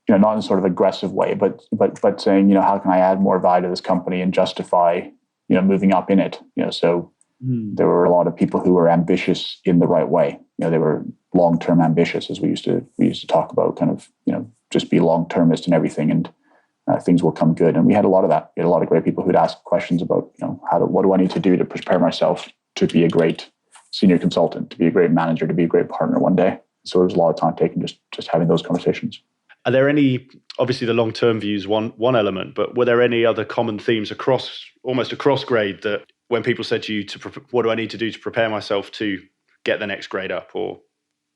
not in a sort of aggressive way, but saying, how can I add more value to this company and justify moving up in it. So there were a lot of people who were ambitious in the right way. They were long-term ambitious, as we used to talk about, kind of just be long-termist and everything, and things will come good. And we had a lot of that. We had a lot of great people who'd ask questions about, what do I need to do to prepare myself to be a great senior consultant, to be a great manager, to be a great partner one day. So there was a lot of time taken just having those conversations. Are there any, obviously the long-term view is one element, but were there any other common themes almost across grade that when people said to you, what do I need to do to prepare myself to get the next grade up or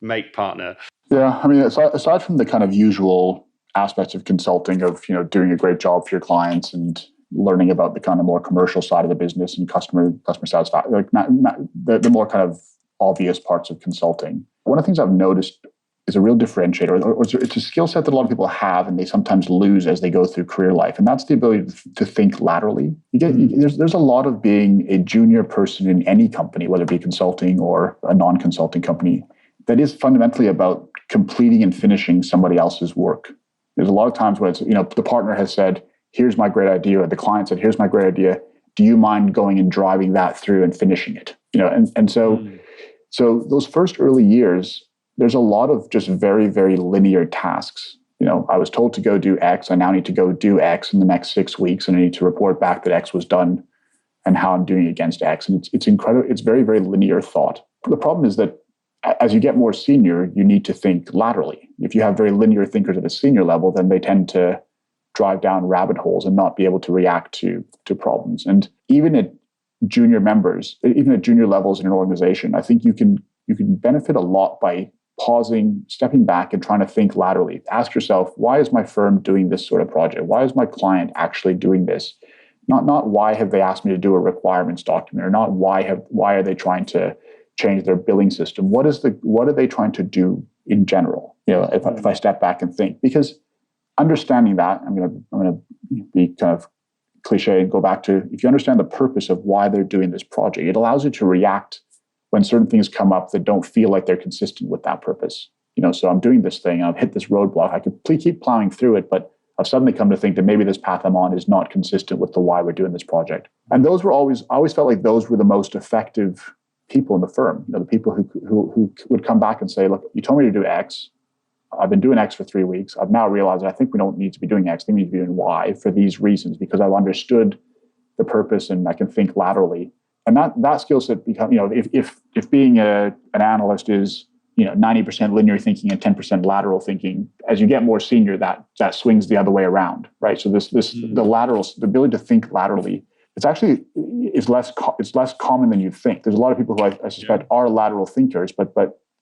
make partner? Yeah, I mean, aside from the kind of usual aspects of consulting of, doing a great job for your clients and learning about the kind of more commercial side of the business and customer satisfaction, like the more kind of obvious parts of consulting. One of the things I've noticed is a real differentiator, or it's a skill set that a lot of people have and they sometimes lose as they go through career life. And that's the ability to think laterally. There's a lot of being a junior person in any company, whether it be consulting or a non-consulting company, that is fundamentally about completing and finishing somebody else's work. There's a lot of times where it's, the partner has said, here's my great idea, or the client said, here's my great idea. Do you mind going and driving that through and finishing it? So those first early years, there's a lot of just very, very linear tasks. I was told to go do X. I now need to go do X in the next 6 weeks, and I need to report back that X was done and how I'm doing against X. And it's incredible. It's very, very linear thought. The problem is that as you get more senior, you need to think laterally. If you have very linear thinkers at a senior level, then they tend to drive down rabbit holes and not be able to react to problems. And even at junior members, even at junior levels in an organization, I think you can benefit a lot by pausing, stepping back, and trying to think laterally. Ask yourself, why is my firm doing this sort of project? Why is my client actually doing this? Not why have they asked me to do a requirements document, or not why are they trying to change their billing system. What are they trying to do in general? If I step back and think, because understanding that, I'm gonna be kind of cliche and go back to, if you understand the purpose of why they're doing this project, it allows you to react when certain things come up that don't feel like they're consistent with that purpose. So I'm doing this thing, I've hit this roadblock, I could keep plowing through it, but I've suddenly come to think that maybe this path I'm on is not consistent with the why we're doing this project. And I always felt like those were the most effective people in the firm. The people who would come back and say, look, you told me to do X. I've been doing X for 3 weeks. I've now realized that I think we don't need to be doing X. We need to be doing Y for these reasons, because I've understood the purpose and I can think laterally. And that skill set become, if being an analyst is 90% linear thinking and 10% lateral thinking, as you get more senior, that swings the other way around, right? So the ability to think laterally, it's less common than you think. There's a lot of people who I suspect are lateral thinkers, but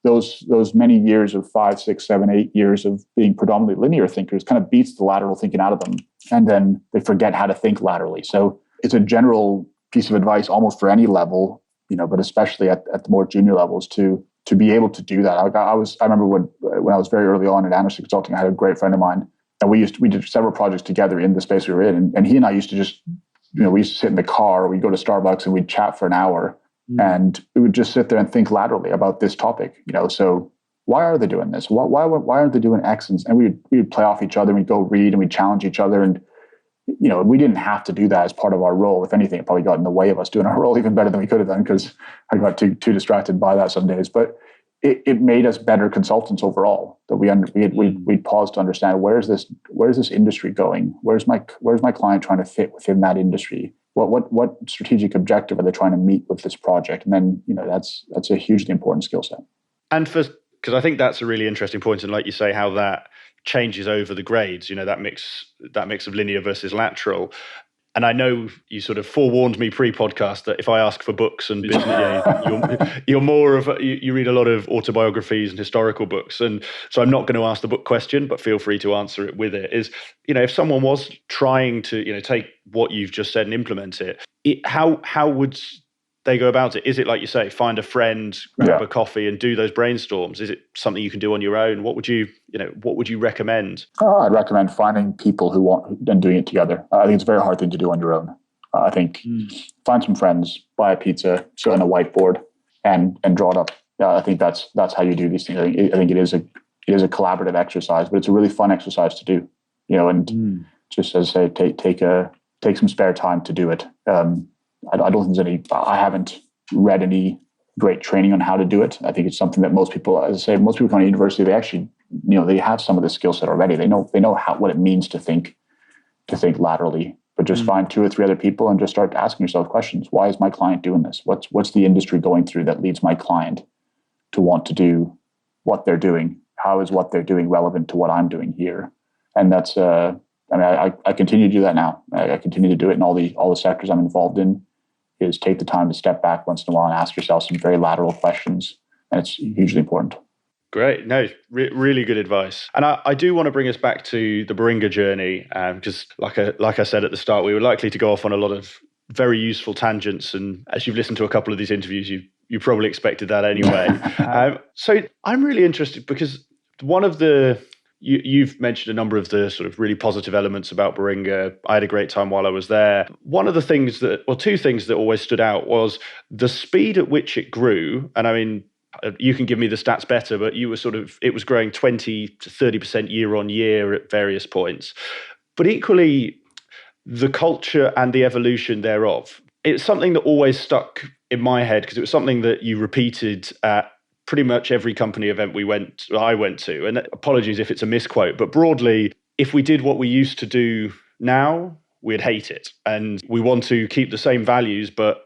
those many years of 5, 6, 7, 8 years of being predominantly linear thinkers kind of beats the lateral thinking out of them, and then they forget how to think laterally. So it's a general piece of advice almost for any level, but especially at the more junior levels to be able to do that. I remember when I was very early on at Anderson Consulting, I had a great friend of mine, and we did several projects together in the space we were in, and he and I used to just, we used to sit in the car, or we'd go to Starbucks and we'd chat for an hour. And we would just sit there and think laterally about this topic, so why are they doing this? Why aren't they doing X? And we would play off each other, and we'd go read and we'd challenge each other. And, we didn't have to do that as part of our role. If anything, it probably got in the way of us doing our role even better than we could have done, because I got too distracted by that some days. But it made us better consultants overall, that we'd pause to understand, where's this industry going? Where's my client trying to fit within that industry? What strategic objective are they trying to meet with this project? And then, that's a hugely important skill set. And because I think that's a really interesting point, and like you say, how that changes over the grades, that mix of linear versus lateral. And I know you sort of forewarned me pre-podcast that if I ask for books and business, you're more of you read a lot of autobiographies and historical books, and so I'm not going to ask the book question, but feel free to answer it with it. Is if someone was trying to take what you've just said and implement it, how would they go about it? Is it like you say, find a friend, grab a coffee, and do those brainstorms? Is it something you can do on your own? What would you recommend? I'd recommend finding people who want and doing it together. I think it's a very hard thing to do on your own. I think find some friends, buy a pizza, sit on a whiteboard, and draw it up. I think that's how you do these things. I think it is a collaborative exercise, but it's a really fun exercise to do. And just as I say, take some spare time to do it. I don't think I haven't read any great training on how to do it. I think it's something that most people, as I say, most people come to university, they actually, they have some of the skill set already. They know what it means to think laterally, but just find 2 or 3 other people and just start asking yourself questions. Why is my client doing this? What's the industry going through that leads my client to want to do what they're doing? How is what they're doing relevant to what I'm doing here? And that's, I continue to do that now. I continue to do it in all the sectors I'm involved in. Is take the time to step back once in a while and ask yourself some very lateral questions. And it's hugely important. Great. No, really good advice. And I do want to bring us back to the Baringa journey, because like I said at the start, we were likely to go off on a lot of very useful tangents. And as you've listened to a couple of these interviews, you probably expected that anyway. So I'm really interested, because one of you've mentioned a number of the sort of really positive elements about Baringa. I had a great time while I was there. One of the things two things that always stood out was the speed at which it grew. And I mean, you can give me the stats better, but it was growing 20 to 30% year on year at various points. But equally, the culture and the evolution thereof, it's something that always stuck in my head, because it was something that you repeated at pretty much every company event I went to. And apologies if it's a misquote, but broadly, if we did what we used to do now, we'd hate it. And we want to keep the same values, but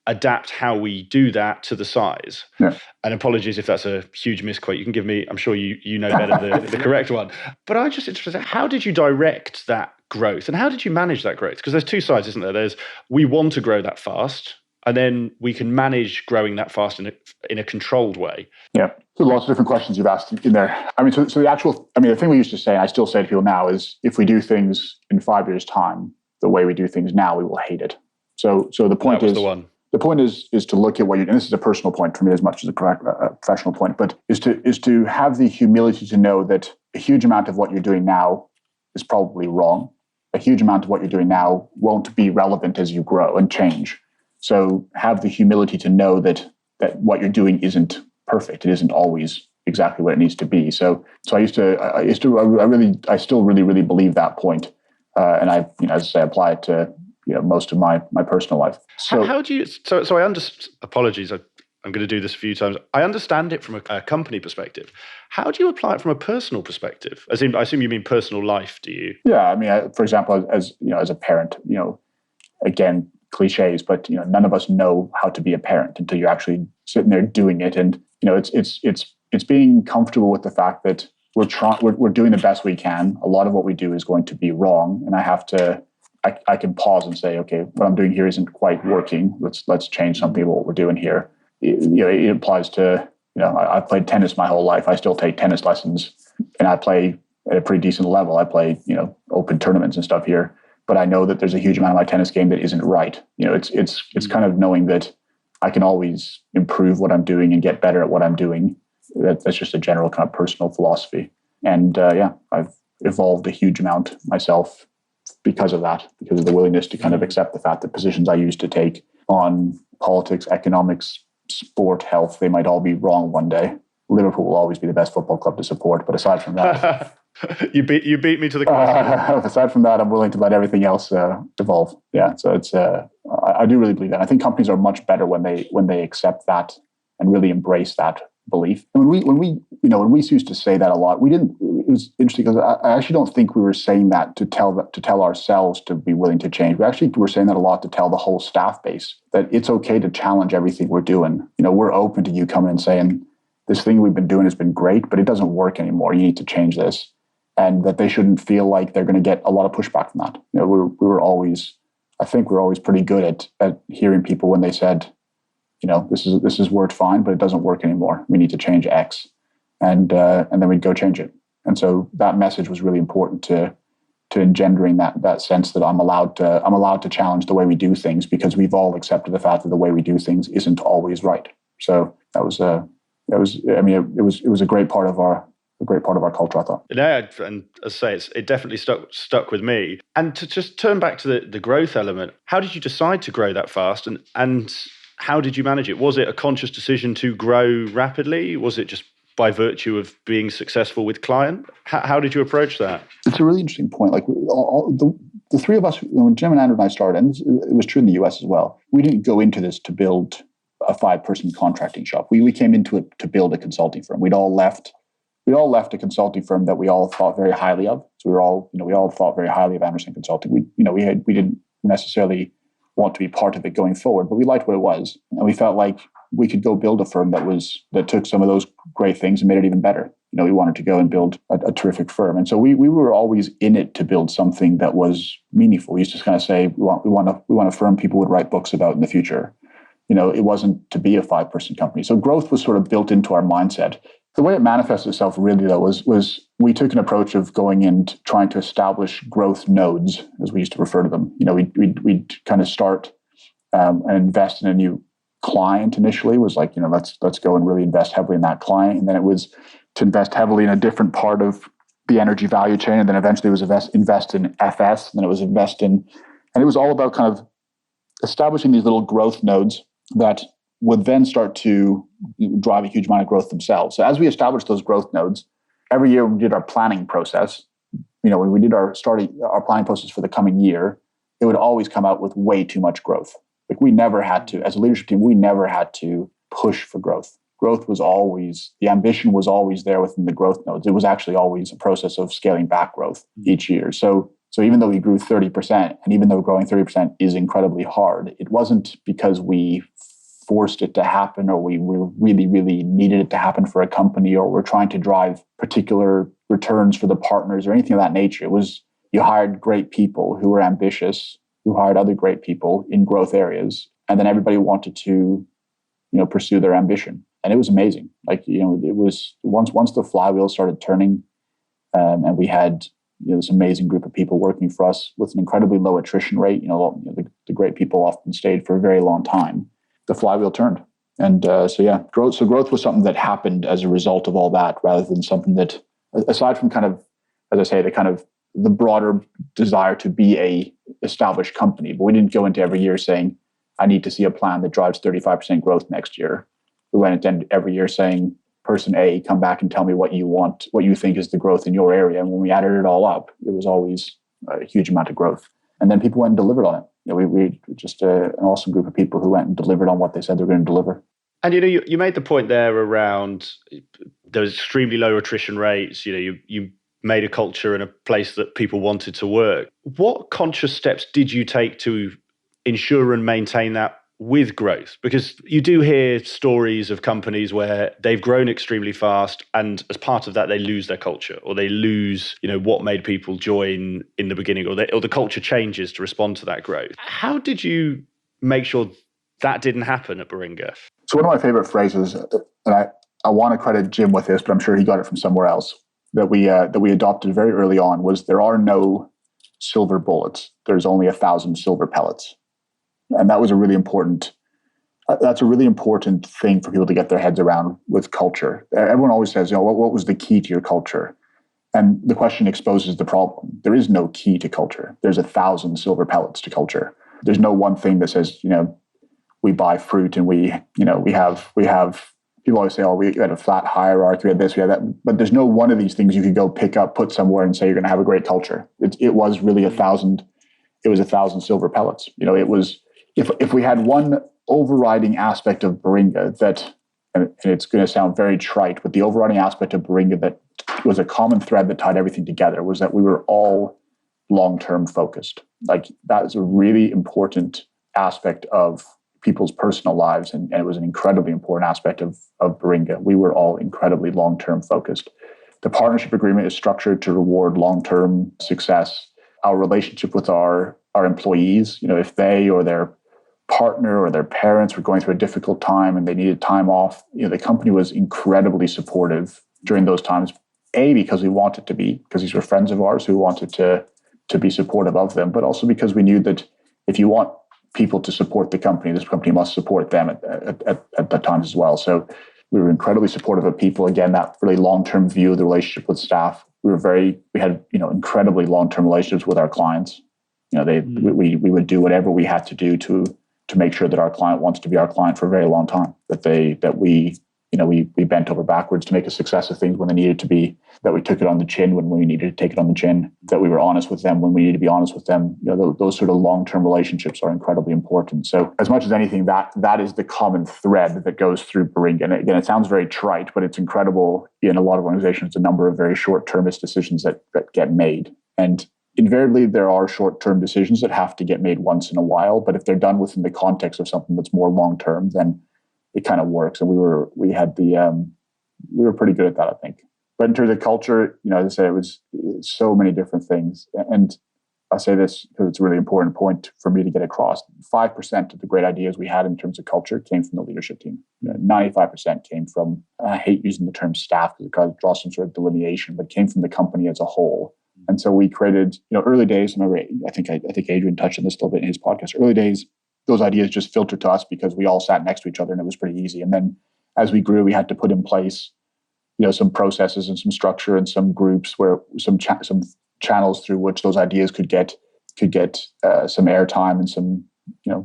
adapt how we do that to the size. Yeah. And apologies if that's a huge misquote. You can give me, I'm sure you know better the correct one. But I'm just interested, how did you direct that growth? And how did you manage that growth? Because there's 2 sides, isn't there? There's, we want to grow that fast, and then we can manage growing that fast in a controlled way. Yeah. So lots of different questions you've asked in there. I mean, so the thing we used to say, and I still say to people now, is if we do things in 5 years' time, the way we do things now, we will hate it. So the point is, the one. the point is to look at what you're doing. This is a personal point for me as much as a professional point, but is to have the humility to know that a huge amount of what you're doing now is probably wrong. A huge amount of what you're doing now won't be relevant as you grow and change. So have the humility to know that what you're doing isn't perfect. It isn't always exactly what it needs to be. So I still really believe that point, and I, as I say, apply it to most of my personal life. So how do you? So I understand. Apologies, I'm going to do this a few times. I understand it from a company perspective. How do you apply it from a personal perspective? I assume you mean personal life. Do you? Yeah, I mean, for example, as a parent, again, cliches, but none of us know how to be a parent until you're actually sitting there doing it, and it's being comfortable with the fact that we're doing the best we can. A lot of what we do is going to be wrong, and I can pause and say, okay, what I'm doing here isn't quite working. Let's change something about what we're doing here. It applies to I've played tennis my whole life. I still take tennis lessons, and I play at a pretty decent level. I play open tournaments and stuff here, but I know that there's a huge amount of my tennis game that isn't right. It's kind of knowing that I can always improve what I'm doing and get better at what I'm doing. That's just a general kind of personal philosophy. And I've evolved a huge amount myself because of that, because of the willingness to kind of accept the fact that positions I used to take on politics, economics, sport, health, they might all be wrong one day. Liverpool will always be the best football club to support, but aside from that, you beat me to the question. Aside from that, I'm willing to let everything else evolve. Yeah, so it's I do really believe that. I think companies are much better when they accept that and really embrace that belief. And when we used to say that a lot, we didn't. It was interesting because I actually don't think we were saying that to tell ourselves to be willing to change. We actually were saying that a lot to tell the whole staff base that it's okay to challenge everything we're doing. We're open to you coming and saying this thing we've been doing has been great, but it doesn't work anymore. You need to change this, and that they shouldn't feel like they're going to get a lot of pushback from that. We were always, I think, we're always pretty good at hearing people when they said, this has worked fine, but it doesn't work anymore. We need to change X, and then we'd go change it. And so that message was really important to engendering that sense that I'm allowed to challenge the way we do things, because we've all accepted the fact that the way we do things isn't always right. So it was a great part of our culture, I thought. Yeah, and as I say, it definitely stuck with me. And to just turn back to the growth element, how did you decide to grow that fast, and how did you manage it? Was it a conscious decision to grow rapidly? Was it just by virtue of being successful with client? How did you approach that? It's a really interesting point. Like the three of us, when Jim and Andrew and I started, and it was true in the US as well, we didn't go into this to build a 5-person contracting shop. We came into it to build a consulting firm. We all left a consulting firm that we all thought very highly of. So we all thought very highly of Anderson Consulting. We didn't necessarily want to be part of it going forward, but we liked what it was, and we felt like we could go build a firm that took some of those great things and made it even better. We wanted to go and build a terrific firm, and so we were always in it to build something that was meaningful. We used to kind of say we want a firm people would write books about in the future. It wasn't to be a 5-person company. So growth was sort of built into our mindset. The way it manifested itself really, though, was we took an approach of going and trying to establish growth nodes, as we used to refer to them. We'd kind of start and invest in a new client initially. Was like, let's go and really invest heavily in that client. And then it was to invest heavily in a different part of the energy value chain. And then eventually it was invest in FS. And then it was and it was all about kind of establishing these little growth nodes that would then start to drive a huge amount of growth themselves. So as we established those growth nodes, every year we did our planning process. When we did our planning process for the coming year, it would always come out with way too much growth. Like we never had to, as a leadership team, we never had to push for growth. The ambition was always there within the growth nodes. It was actually always a process of scaling back growth each year. So even though we grew 30%, and even though growing 30% is incredibly hard, it wasn't because we forced it to happen, or we really, really needed it to happen for a company, or we're trying to drive particular returns for the partners or anything of that nature. It was, you hired great people who were ambitious, who hired other great people in growth areas, and then everybody wanted to, pursue their ambition. And it was amazing. Like, it was once the flywheel started turning, and we had this amazing group of people working for us with an incredibly low attrition rate. The great people often stayed for a very long time. the flywheel turned. And growth was something that happened as a result of all that, rather than something that, aside from kind of, as I say, the broader desire to be a established company. But we didn't go into every year saying, I need to see a plan that drives 35% growth next year. We went into every year saying, person A, come back and tell me what you want, what you think is the growth in your area. And when we added it all up, it was always a huge amount of growth. And then people went and delivered on it. We just an awesome group of people who went and delivered on what they said they were going to deliver. And you made the point there around those extremely low attrition rates. You made a culture and a place that people wanted to work. What conscious steps did you take to ensure and maintain that with growth? Because you do hear stories of companies where they've grown extremely fast, and as part of that, they lose their culture, or they lose, what made people join in the beginning, or the culture changes to respond to that growth. How did you make sure that didn't happen at Baringa? So one of my favorite phrases, and I want to credit Jim with this, but I'm sure he got it from somewhere else, that we adopted very early on, was there are no silver bullets. There's only 1,000 silver pellets. And that was a really important thing for people to get their heads around with culture. Everyone always says, what was the key to your culture? And the question exposes the problem. There is no key to culture. There's 1,000 silver pellets to culture. There's no one thing that says, we buy fruit and we have, people always say, we had a flat hierarchy, we had this, we had that. But there's no one of these things you could go pick up, put somewhere and say you're going to have a great culture. It was really 1,000. It was 1,000 silver pellets. It was, if we had one overriding aspect of Baringa that, and it's going to sound very trite, but the overriding aspect of Baringa that was a common thread that tied everything together was that we were all long-term focused. Like, that is a really important aspect of people's personal lives, and it was an incredibly important aspect of Baringa. We were all incredibly long-term focused. The partnership agreement is structured to reward long-term success. Our relationship with our employees, if they or their partner or their parents were going through a difficult time and they needed time off, the company was incredibly supportive during those times. A, because we wanted to be, because these were friends of ours who wanted to be supportive of them, but also because we knew that if you want people to support the company, this company must support them at that time as well. So we were incredibly supportive of people. Again, that really long-term view of the relationship with staff. We had incredibly long-term relationships with our clients. We would do whatever we had to do to make sure that our client wants to be our client for a very long time. That we bent over backwards to make a success of things when they needed to be. That we took it on the chin when we needed to take it on the chin. That we were honest with them when we needed to be honest with them. Those sort of long-term relationships are incredibly important. So, as much as anything, that is the common thread that goes through Baringa. And again, it sounds very trite, but it's incredible. In a lot of organizations, a number of very short-termist decisions that get made. And invariably, there are short-term decisions that have to get made once in a while. But if they're done within the context of something that's more long-term, then it kind of works. And we were pretty good at that, I think. But in terms of culture, as I say, it was so many different things. And I say this because it's a really important point for me to get across. 5% of the great ideas we had in terms of culture came from the leadership team. 95% came from, I hate using the term staff because it draws some sort of delineation, but came from the company as a whole. And so we created, early days. I think Adrian touched on this a little bit in his podcast. Early days, those ideas just filtered to us because we all sat next to each other and it was pretty easy. And then as we grew, we had to put in place, some processes and some structure and some groups where some channels through which those ideas could get some airtime and some,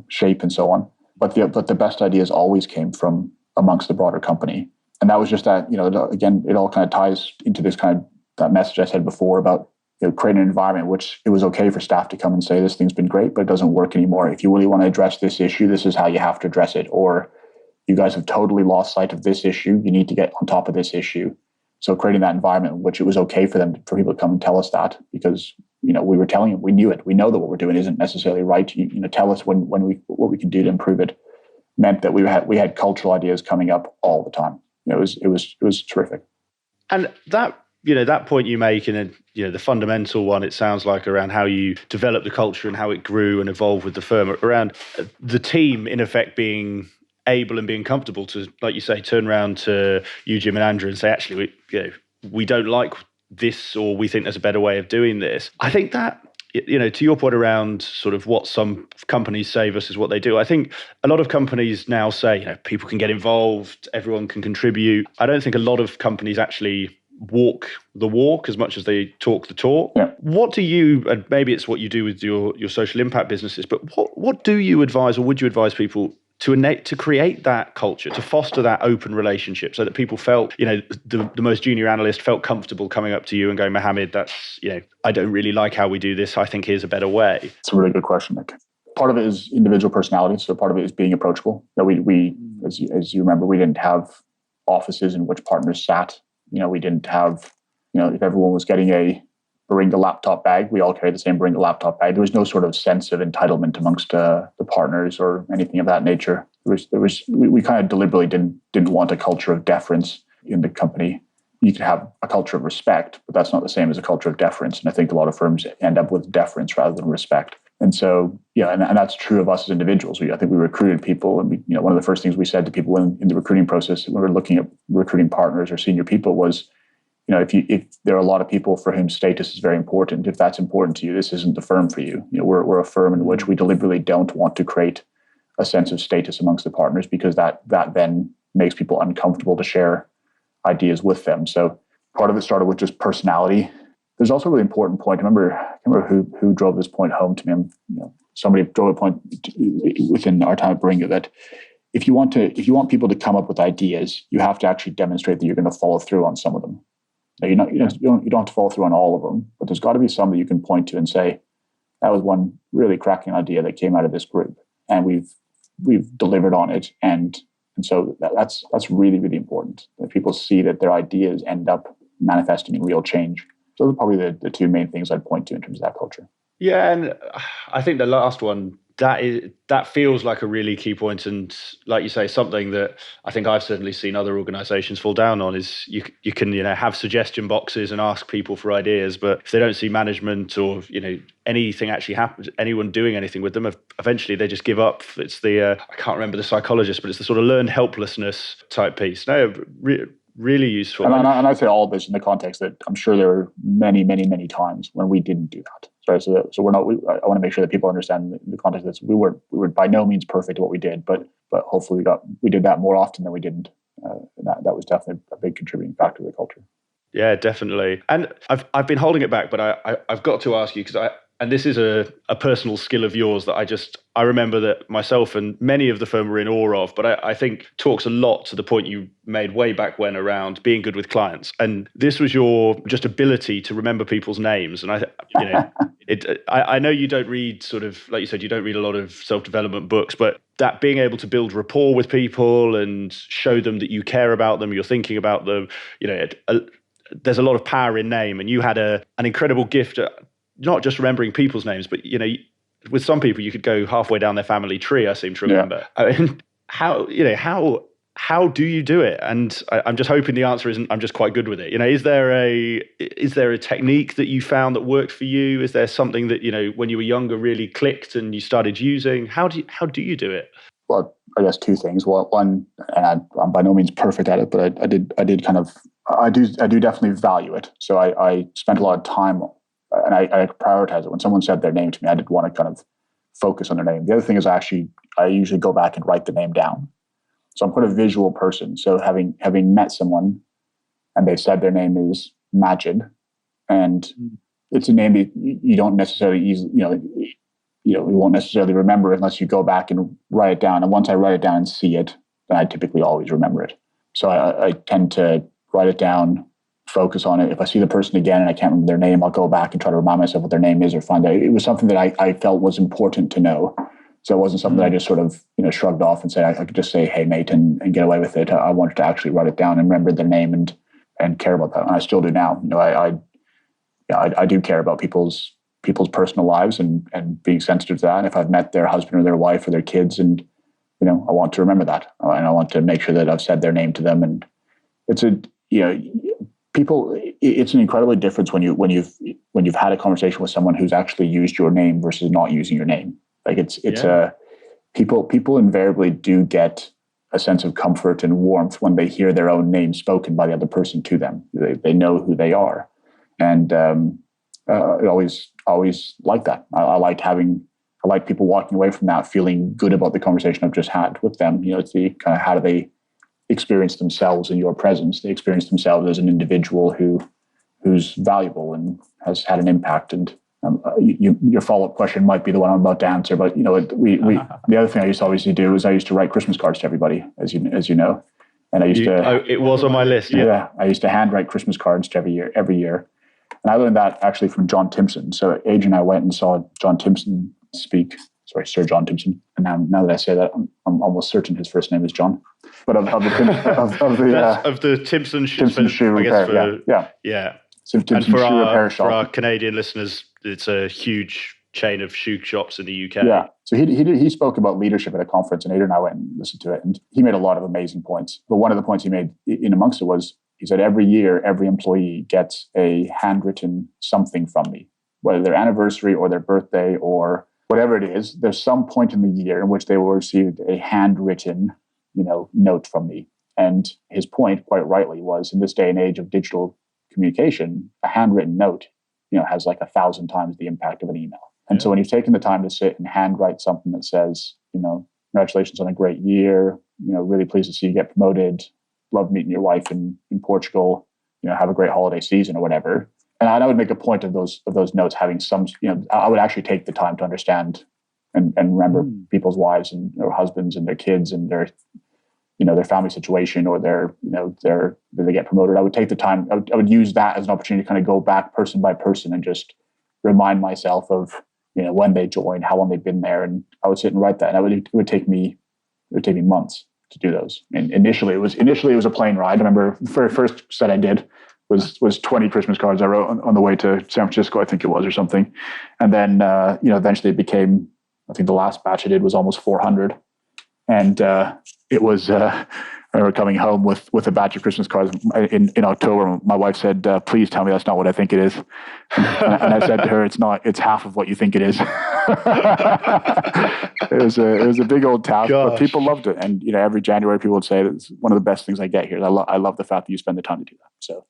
shape and so on. But the best ideas always came from amongst the broader company. And that was just that, again, it all kind of ties into this kind of that message I said before about creating an environment which it was okay for staff to come and say, this thing's been great, but it doesn't work anymore. If you really want to address this issue, this is how you have to address it. Or you guys have totally lost sight of this issue. You need to get on top of this issue. So creating that environment in which it was okay for people to come and tell us that, because, we were telling them, we knew it. We know that what we're doing isn't necessarily right. Tell us what we can do to improve it, meant that we had cultural ideas coming up all the time. It was terrific. And that point you make, and the fundamental one, it sounds like, around how you developed the culture and how it grew and evolved with the firm, around the team in effect being able and being comfortable to, like you say, turn around to you, Jim and Andrew, and say, actually, we don't like this, or we think there's a better way of doing this. I think that to your point around sort of what some companies say versus what they do, I think a lot of companies now say, people can get involved, everyone can contribute. I don't think a lot of companies actually walk the walk as much as they talk the talk. Yeah. What do you, and maybe it's what you do with your social impact businesses, but what do you advise, or would you advise people to create that culture, to foster that open relationship so that people felt, the most junior analyst felt comfortable coming up to you and going, Mohamed, that's, I don't really like how we do this. I think here's a better way. It's a really good question, Nick. Part of it is individual personality. So part of it is being approachable. We as you remember, we didn't have offices in which partners sat. We didn't have, if everyone was getting a Baringa laptop bag, we all carried the same Baringa laptop bag. There was no sort of sense of entitlement amongst the partners or anything of that nature. We kind of deliberately didn't want a culture of deference in the company. You could have a culture of respect, but that's not the same as a culture of deference. And I think a lot of firms end up with deference rather than respect. And so, and that's true of us as individuals. I think we recruited people, and one of the first things we said to people in the recruiting process when we were looking at recruiting partners or senior people was, if there are a lot of people for whom status is very important, if that's important to you, this isn't the firm for you. We're a firm in which we deliberately don't want to create a sense of status amongst the partners, because that then makes people uncomfortable to share ideas with them. So part of it started with just personality. There's also a really important point. I remember who drove this point home to me. Somebody drove a point within our time at Baringa that if you want people to come up with ideas, you have to actually demonstrate that you're going to follow through on some of them. Now, you don't have to follow through on all of them, but there's got to be some that you can point to and say, that was one really cracking idea that came out of this group, and we've delivered on it, and so that's really, really important, that people see that their ideas end up manifesting in real change. So those are probably the two main things I'd point to in terms of that culture. Yeah, and I think the last one, that feels like a really key point, and like you say, something that I think I've certainly seen other organizations fall down on is you can have suggestion boxes and ask people for ideas, but if they don't see management or anything actually happens, anyone doing anything with them, eventually they just give up. It's the I can't remember the psychologist, but it's the sort of learned helplessness type piece. No, really useful. And I say all of this in the context that I'm sure there were many, many, many times when we didn't do that. So we're not. I want to make sure that people understand the context that we were by no means perfect at what we did, but hopefully we did that more often than we didn't. And that was definitely a big contributing factor to the culture. Yeah, definitely. And I've been holding it back, but I've got to ask you, because and this is a personal skill of yours that I remember that myself and many of the firm were in awe of, but I think talks a lot to the point you made way back when around being good with clients. And this was your just ability to remember people's names. And I know you don't read, sort of, like you said, you don't read a lot of self-development books, but that being able to build rapport with people and show them that you care about them, you're thinking about them, there's a lot of power in name. And you had an incredible gift at not just remembering people's names, but with some people you could go halfway down their family tree. I seem to remember. Yeah. I mean, how do you do it? And I'm just hoping the answer isn't I'm just quite good with it. Is there a technique that you found that worked for you? Is there something that when you were younger really clicked and you started using? How do you do it? Well, I guess two things. Well, one, and I'm by no means perfect at it, but I did kind of I do definitely value it. So I spent a lot of time. And I prioritize it. When someone said their name to me, I did want to kind of focus on their name. The other thing is I usually go back and write the name down. So I'm quite a visual person. So having met someone and they said their name is Majid, and it's a name that you don't necessarily you won't necessarily remember unless you go back and write it down. And once I write it down and see it, then I typically always remember it. So I tend to write it down, focus on it. If I see the person again and I can't remember their name, I'll go back and try to remind myself what their name is or find out. It was something that I felt was important to know. So it wasn't something that I just sort of shrugged off and said I could just say, hey, mate, and get away with it. I wanted to actually write it down and remember their name and care about that. And I still do now. I do care about people's personal lives and being sensitive to that. And if I've met their husband or their wife or their kids, and I want to remember that, and I want to make sure that I've said their name to them. And it's people, it's an incredible difference when you've had a conversation with someone who's actually used your name versus not using your name. Like people invariably do get a sense of comfort and warmth when they hear their own name spoken by the other person to them. They know who they are, and I always liked that. I like people walking away from that feeling good about the conversation I've just had with them. It's the kind of how do they experience themselves in your presence? They experience themselves as an individual who's valuable and has had an impact. And your follow-up question might be the one I'm about to answer, but the other thing I used to always do is I used to write Christmas cards to everybody, as you know, and I used to. It was on my list. Yeah, I used to handwrite Christmas cards to every year, and I learned that actually from John Timpson. So Adrian and I went and saw John Timpson speak. Sorry, Sir John Timpson. And now that I say that, I'm almost certain his first name is John. But of the Timpson shoe repair, yeah. So and for shop. Our Canadian listeners, it's a huge chain of shoe shops in the UK. Yeah. So he spoke about leadership at a conference, and Adrian and I went and listened to it, and he made a lot of amazing points. But one of the points he made in amongst it was, he said, every year, every employee gets a handwritten something from me, whether their anniversary or their birthday or whatever it is. There's some point in the year in which they will receive a handwritten, note from me. And his point, quite rightly, was in this day and age of digital communication, a handwritten note, has like 1,000 times the impact of an email. And so when you've taken the time to sit and handwrite something that says, congratulations on a great year, really pleased to see you get promoted, love meeting your wife in Portugal, have a great holiday season or whatever. And I would make a point of those notes having some, I would actually take the time to understand and remember people's wives and their husbands and their kids and their family situation, or they get promoted. I would take the time. I would use that as an opportunity to kind of go back person by person and just remind myself of when they joined, how long they've been there, and I would sit and write that. And it would take me months to do those. And initially it was a plane ride. I remember the very first set I did was 20 Christmas cards I wrote on the way to San Francisco, I think it was, or something. And then eventually it became, I think the last batch I did was almost 400. And it was, I remember coming home with a batch of Christmas cards in October. My wife said, please tell me that's not what I think it is. And I said to her, it's not, it's half of what you think it is. It was a big old task, but people loved it. And, every January people would say it's one of the best things I get here. I love the fact that you spend the time to do that. So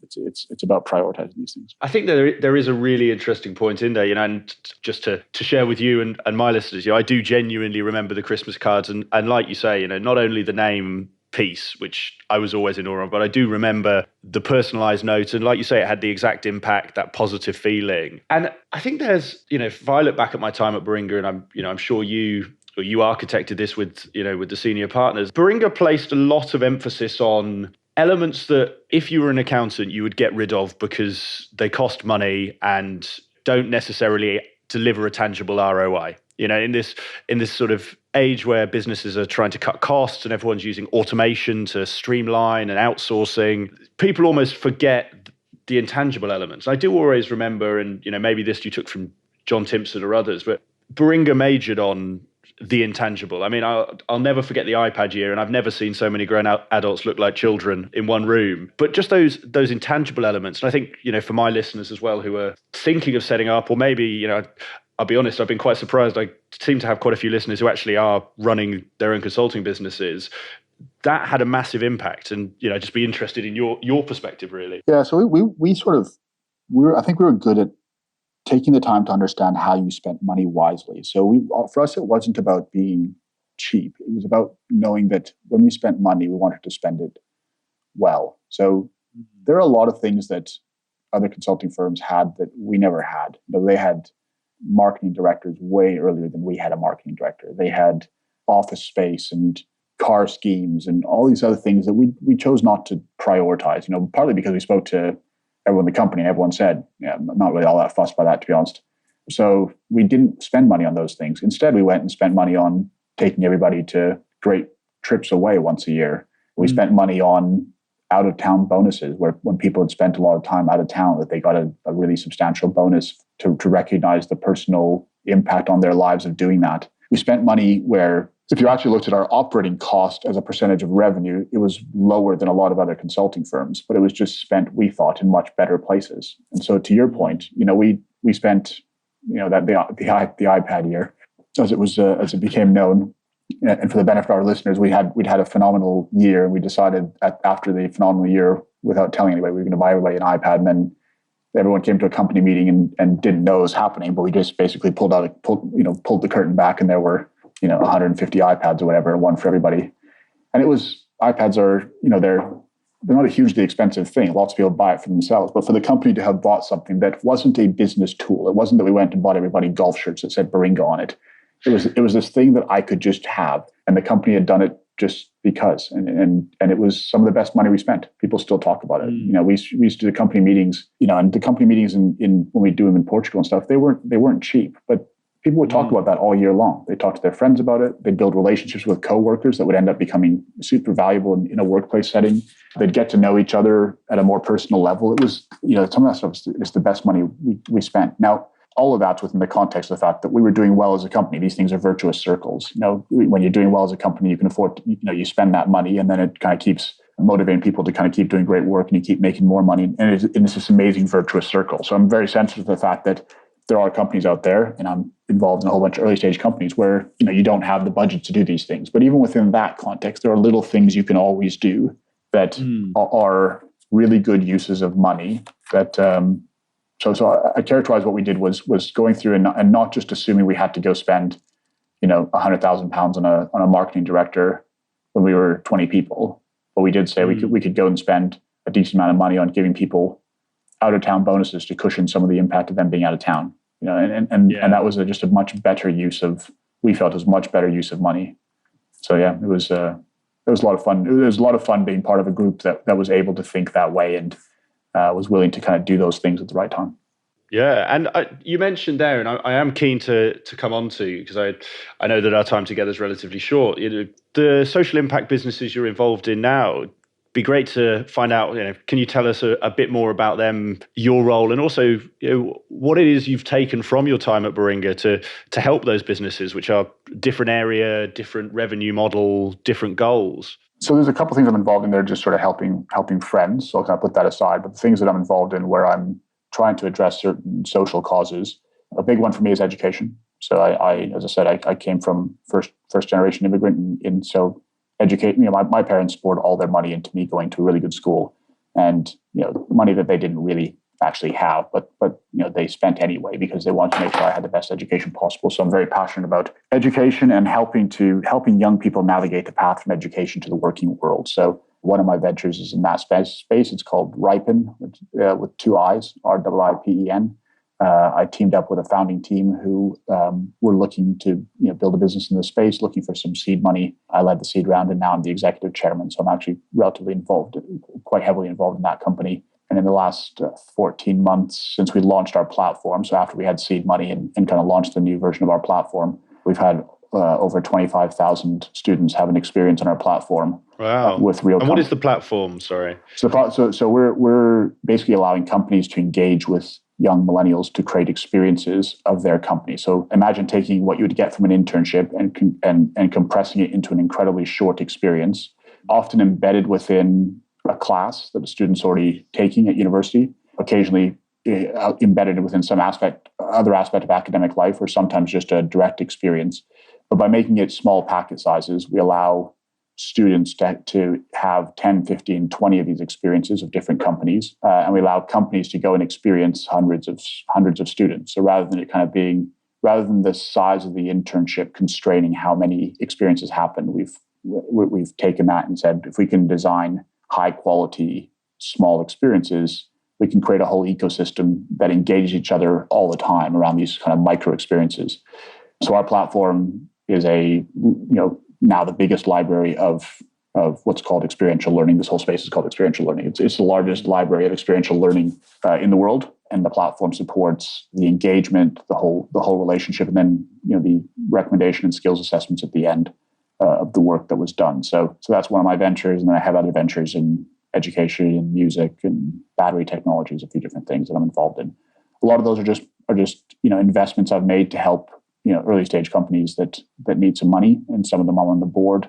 it's about prioritizing these things. I think there is a really interesting point in there, and just to share with you and my listeners, I do genuinely remember the Christmas cards, and like you say, not only the name piece, which I was always in awe of, but I do remember the personalized note, and like you say, it had the exact impact, that positive feeling. And I think there's, if I look back at my time at Baringa, and I'm sure you architected this with the senior partners, Baringa placed a lot of emphasis on elements that if you were an accountant, you would get rid of because they cost money and don't necessarily deliver a tangible ROI. In this sort of age where businesses are trying to cut costs and everyone's using automation to streamline and outsourcing, people almost forget the intangible elements. I do always remember, and maybe this you took from John Timpson or others, but Baringa majored on the intangible. I mean, I'll never forget the iPad year, and I've never seen so many grown adults look like children in one room. But just those intangible elements. And I think, for my listeners as well who are thinking of setting up, or maybe, I'll be honest, I've been quite surprised. I seem to have quite a few listeners who actually are running their own consulting businesses. That had a massive impact, and just be interested in your perspective, really. Yeah, so I think we were good at taking the time to understand how you spent money wisely. So for us, it wasn't about being cheap. It was about knowing that when we spent money, we wanted to spend it well. So there are a lot of things that other consulting firms had that we never had. They had marketing directors way earlier than we had a marketing director. They had office space and car schemes and all these other things that we chose not to prioritize, partly because we spoke to everyone in the company and everyone said, I'm not really all that fussed by that, to be honest. So we didn't spend money on those things. Instead, we went and spent money on taking everybody to great trips away once a year. We spent money on out-of-town bonuses, where when people had spent a lot of time out of town, that they got a really substantial bonus to recognize the personal impact on their lives of doing that. We spent money where, if you actually looked at our operating cost as a percentage of revenue, it was lower than a lot of other consulting firms, but it was just spent, we thought, in much better places. And so, to your point, we spent, that the iPad year, as it became known, and for the benefit of our listeners, we'd had a phenomenal year, and we decided after the phenomenal year, without telling anybody, we were going to buy everybody an iPad, and then everyone came to a company meeting and didn't know it was happening, but we just basically pulled the curtain back, and there were 150 iPads or whatever, one for everybody. And iPads are they're not a hugely expensive thing. Lots of people buy it for themselves, but for the company to have bought something that wasn't a business tool, it wasn't that we went and bought everybody golf shirts that said Baringa on it. It was this thing that I could just have, and the company had done it just because, and it was some of the best money we spent. People still talk about it. We used to do company meetings, and the company meetings in when we do them in Portugal and stuff, they weren't cheap, but people would talk about that all year long. They talked to their friends about it. They'd build relationships with coworkers that would end up becoming super valuable in a workplace setting. They'd get to know each other at a more personal level. It was, some of that stuff is the best money we spent. Now, all of that's within the context of the fact that we were doing well as a company. These things are virtuous circles. When you're doing well as a company, you can afford to, you spend that money, and then it kind of keeps motivating people to kind of keep doing great work, and you keep making more money. And it's this amazing virtuous circle. So I'm very sensitive to the fact that there are companies out there, and I'm involved in a whole bunch of early stage companies where you don't have the budget to do these things. But even within that context, there are little things you can always do that are really good uses of money. That so I characterize what we did was going through and not just assuming we had to go spend £100,000 on a marketing director when we were 20 people, but we did say we could go and spend a decent amount of money on giving people out of town bonuses to cushion some of the impact of them being out of town, and that was just a much better use of, we felt it was much better use of money. So yeah, it was a lot of fun. It was a lot of fun being part of a group that was able to think that way and was willing to kind of do those things at the right time. Yeah, and you mentioned there, and I am keen to come on to, because I know that our time together is relatively short. The social impact businesses you're involved in now, be great to find out, can you tell us a bit more about them, your role, and also what it is you've taken from your time at Baringa to help those businesses, which are different area, different revenue model, different goals. So there's a couple of things I'm involved in there, just sort of helping friends. So I'll kind of put that aside. But the things that I'm involved in where I'm trying to address certain social causes, a big one for me is education. So I as I said, I came from first generation immigrant, and so educate me. My parents poured all their money into me going to a really good school, and money that they didn't really actually have, but they spent anyway because they wanted to make sure I had the best education possible. So I'm very passionate about education and helping young people navigate the path from education to the working world. So one of my ventures is in that space. It's called Ripen, with two I's, RIIPEN. I teamed up with a founding team who were looking to build a business in this space, looking for some seed money. I led the seed round, and now I'm the executive chairman. So I'm actually relatively involved, quite heavily involved in that company. And in the last 14 months since we launched our platform, so after we had seed money and kind of launched the new version of our platform, we've had over 25,000 students have an experience on our platform. Wow. With real. And what is the platform? Sorry. So we're basically allowing companies to engage with young millennials to create experiences of their company. So imagine taking what you would get from an internship and compressing it into an incredibly short experience, often embedded within a class that a student's already taking at university, occasionally embedded within some other aspect of academic life, or sometimes just a direct experience. But by making it small packet sizes, we allow students to have 10, 15, 20 of these experiences of different companies. And we allow companies to go and experience hundreds of students. So rather than the size of the internship constraining how many experiences happen, we've taken that and said, if we can design high quality, small experiences, we can create a whole ecosystem that engages each other all the time around these kind of micro experiences. So our platform is now the biggest library of what's called experiential learning. This whole space is called experiential learning. It's the largest library of experiential learning in the world, and the platform supports the engagement, the whole relationship, and then the recommendation and skills assessments at the end of the work that was done. So that's one of my ventures, and then I have other ventures in education and music and battery technologies, a few different things that I'm involved in. A lot of those are just investments I've made to help early stage companies that need some money, and some of them I'm on the board.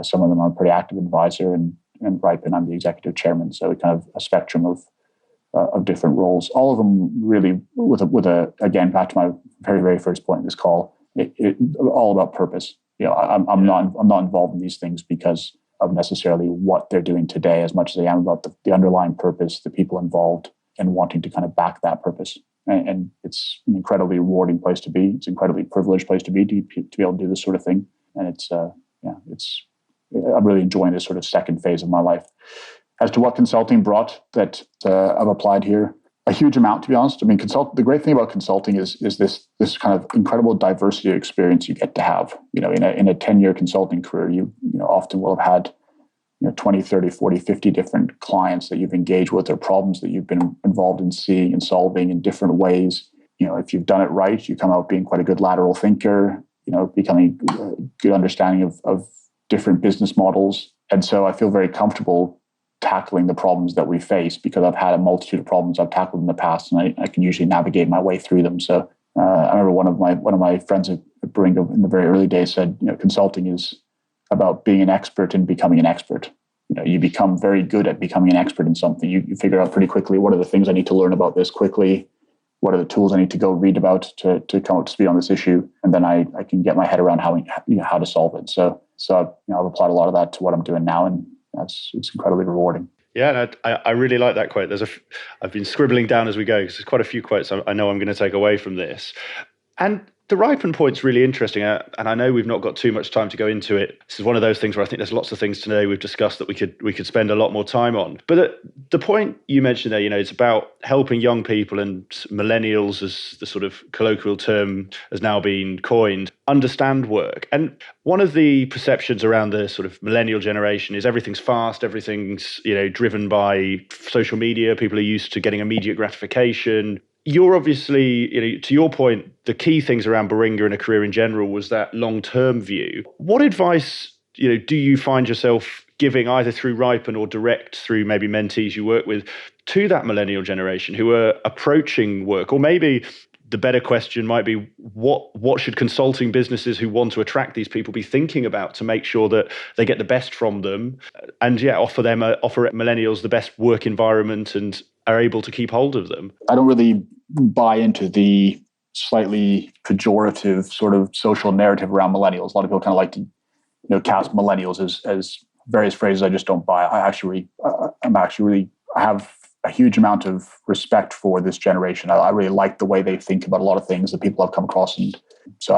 Some of them I'm a pretty active advisor, and Ripen, I'm the executive chairman. So kind of a spectrum of different roles. All of them really with a again, back to my very, very first point in this call, it all about purpose. I'm not involved in these things because of necessarily what they're doing today, as much as I am about the underlying purpose, the people involved, and wanting to kind of back that purpose. And it's an incredibly rewarding place to be. It's an incredibly privileged place to be able to do this sort of thing. And I'm really enjoying this sort of second phase of my life. As to what consulting brought that I've applied here, a huge amount, to be honest. I mean, the great thing about consulting is this kind of incredible diversity of experience you get to have. In a 10-year consulting career, you often will have had 20, 30, 40, 50 different clients that you've engaged with, or problems that you've been involved in seeing and solving in different ways. If you've done it right, you come out being quite a good lateral thinker, becoming a good understanding of different business models. And so I feel very comfortable tackling the problems that we face because I've had a multitude of problems I've tackled in the past, and I can usually navigate my way through them. So I remember one of my friends at Baringa in the very early days said, consulting is about being an expert and becoming an expert. You become very good at becoming an expert in something. You figure out pretty quickly, what are the things I need to learn about this quickly? What are the tools I need to go read about to come up to speed on this issue? And then I can get my head around how to solve it. So I've applied a lot of that to what I'm doing now, and it's incredibly rewarding. Yeah, I really like that quote. I've been scribbling down as we go because there's quite a few quotes I know I'm going to take away from this. And the ripen point's really interesting, and I know we've not got too much time to go into it. This is one of those things where I think there's lots of things today we've discussed that we could spend a lot more time on. But the point you mentioned there, it's about helping young people, and millennials, as the sort of colloquial term has now been coined, understand work. And one of the perceptions around the sort of millennial generation is everything's fast, everything's driven by social media. People are used to getting immediate gratification. You're obviously, to your point, the key things around Baringa and a career in general was that long-term view. What advice, do you find yourself giving either through Ripen or direct through maybe mentees you work with to that millennial generation who are approaching work? Or maybe the better question might be, what should consulting businesses who want to attract these people be thinking about to make sure that they get the best from them and offer millennials the best work environment and are able to keep hold of them? I don't really buy into the slightly pejorative sort of social narrative around millennials. A lot of people kind of like to cast millennials as various phrases I just don't buy. I have a huge amount of respect for this generation. I really like the way they think about a lot of things that people have come across, and so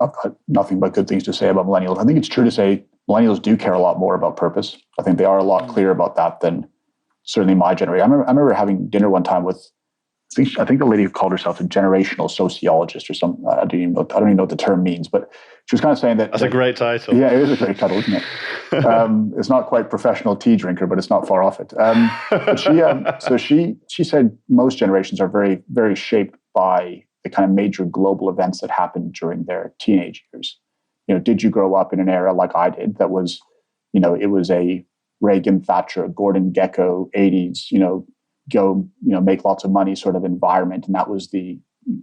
I've got nothing but good things to say about millennials. I think it's true to say millennials do care a lot more about purpose. I think they are a lot clearer about that than certainly my generation. I remember having dinner one time with, I think the lady who called herself a generational sociologist or something. I don't even know what the term means, but she was kind of saying that. That's a great title. Yeah, it is a great title, isn't it? It's not quite professional tea drinker, but it's not far off it. But she said most generations are very, very shaped by the kind of major global events that happened during their teenage years. Did you grow up in an era like I did that was, it was a Reagan, Thatcher, Gordon Gekko, 80s, go, make lots of money sort of environment. And that was the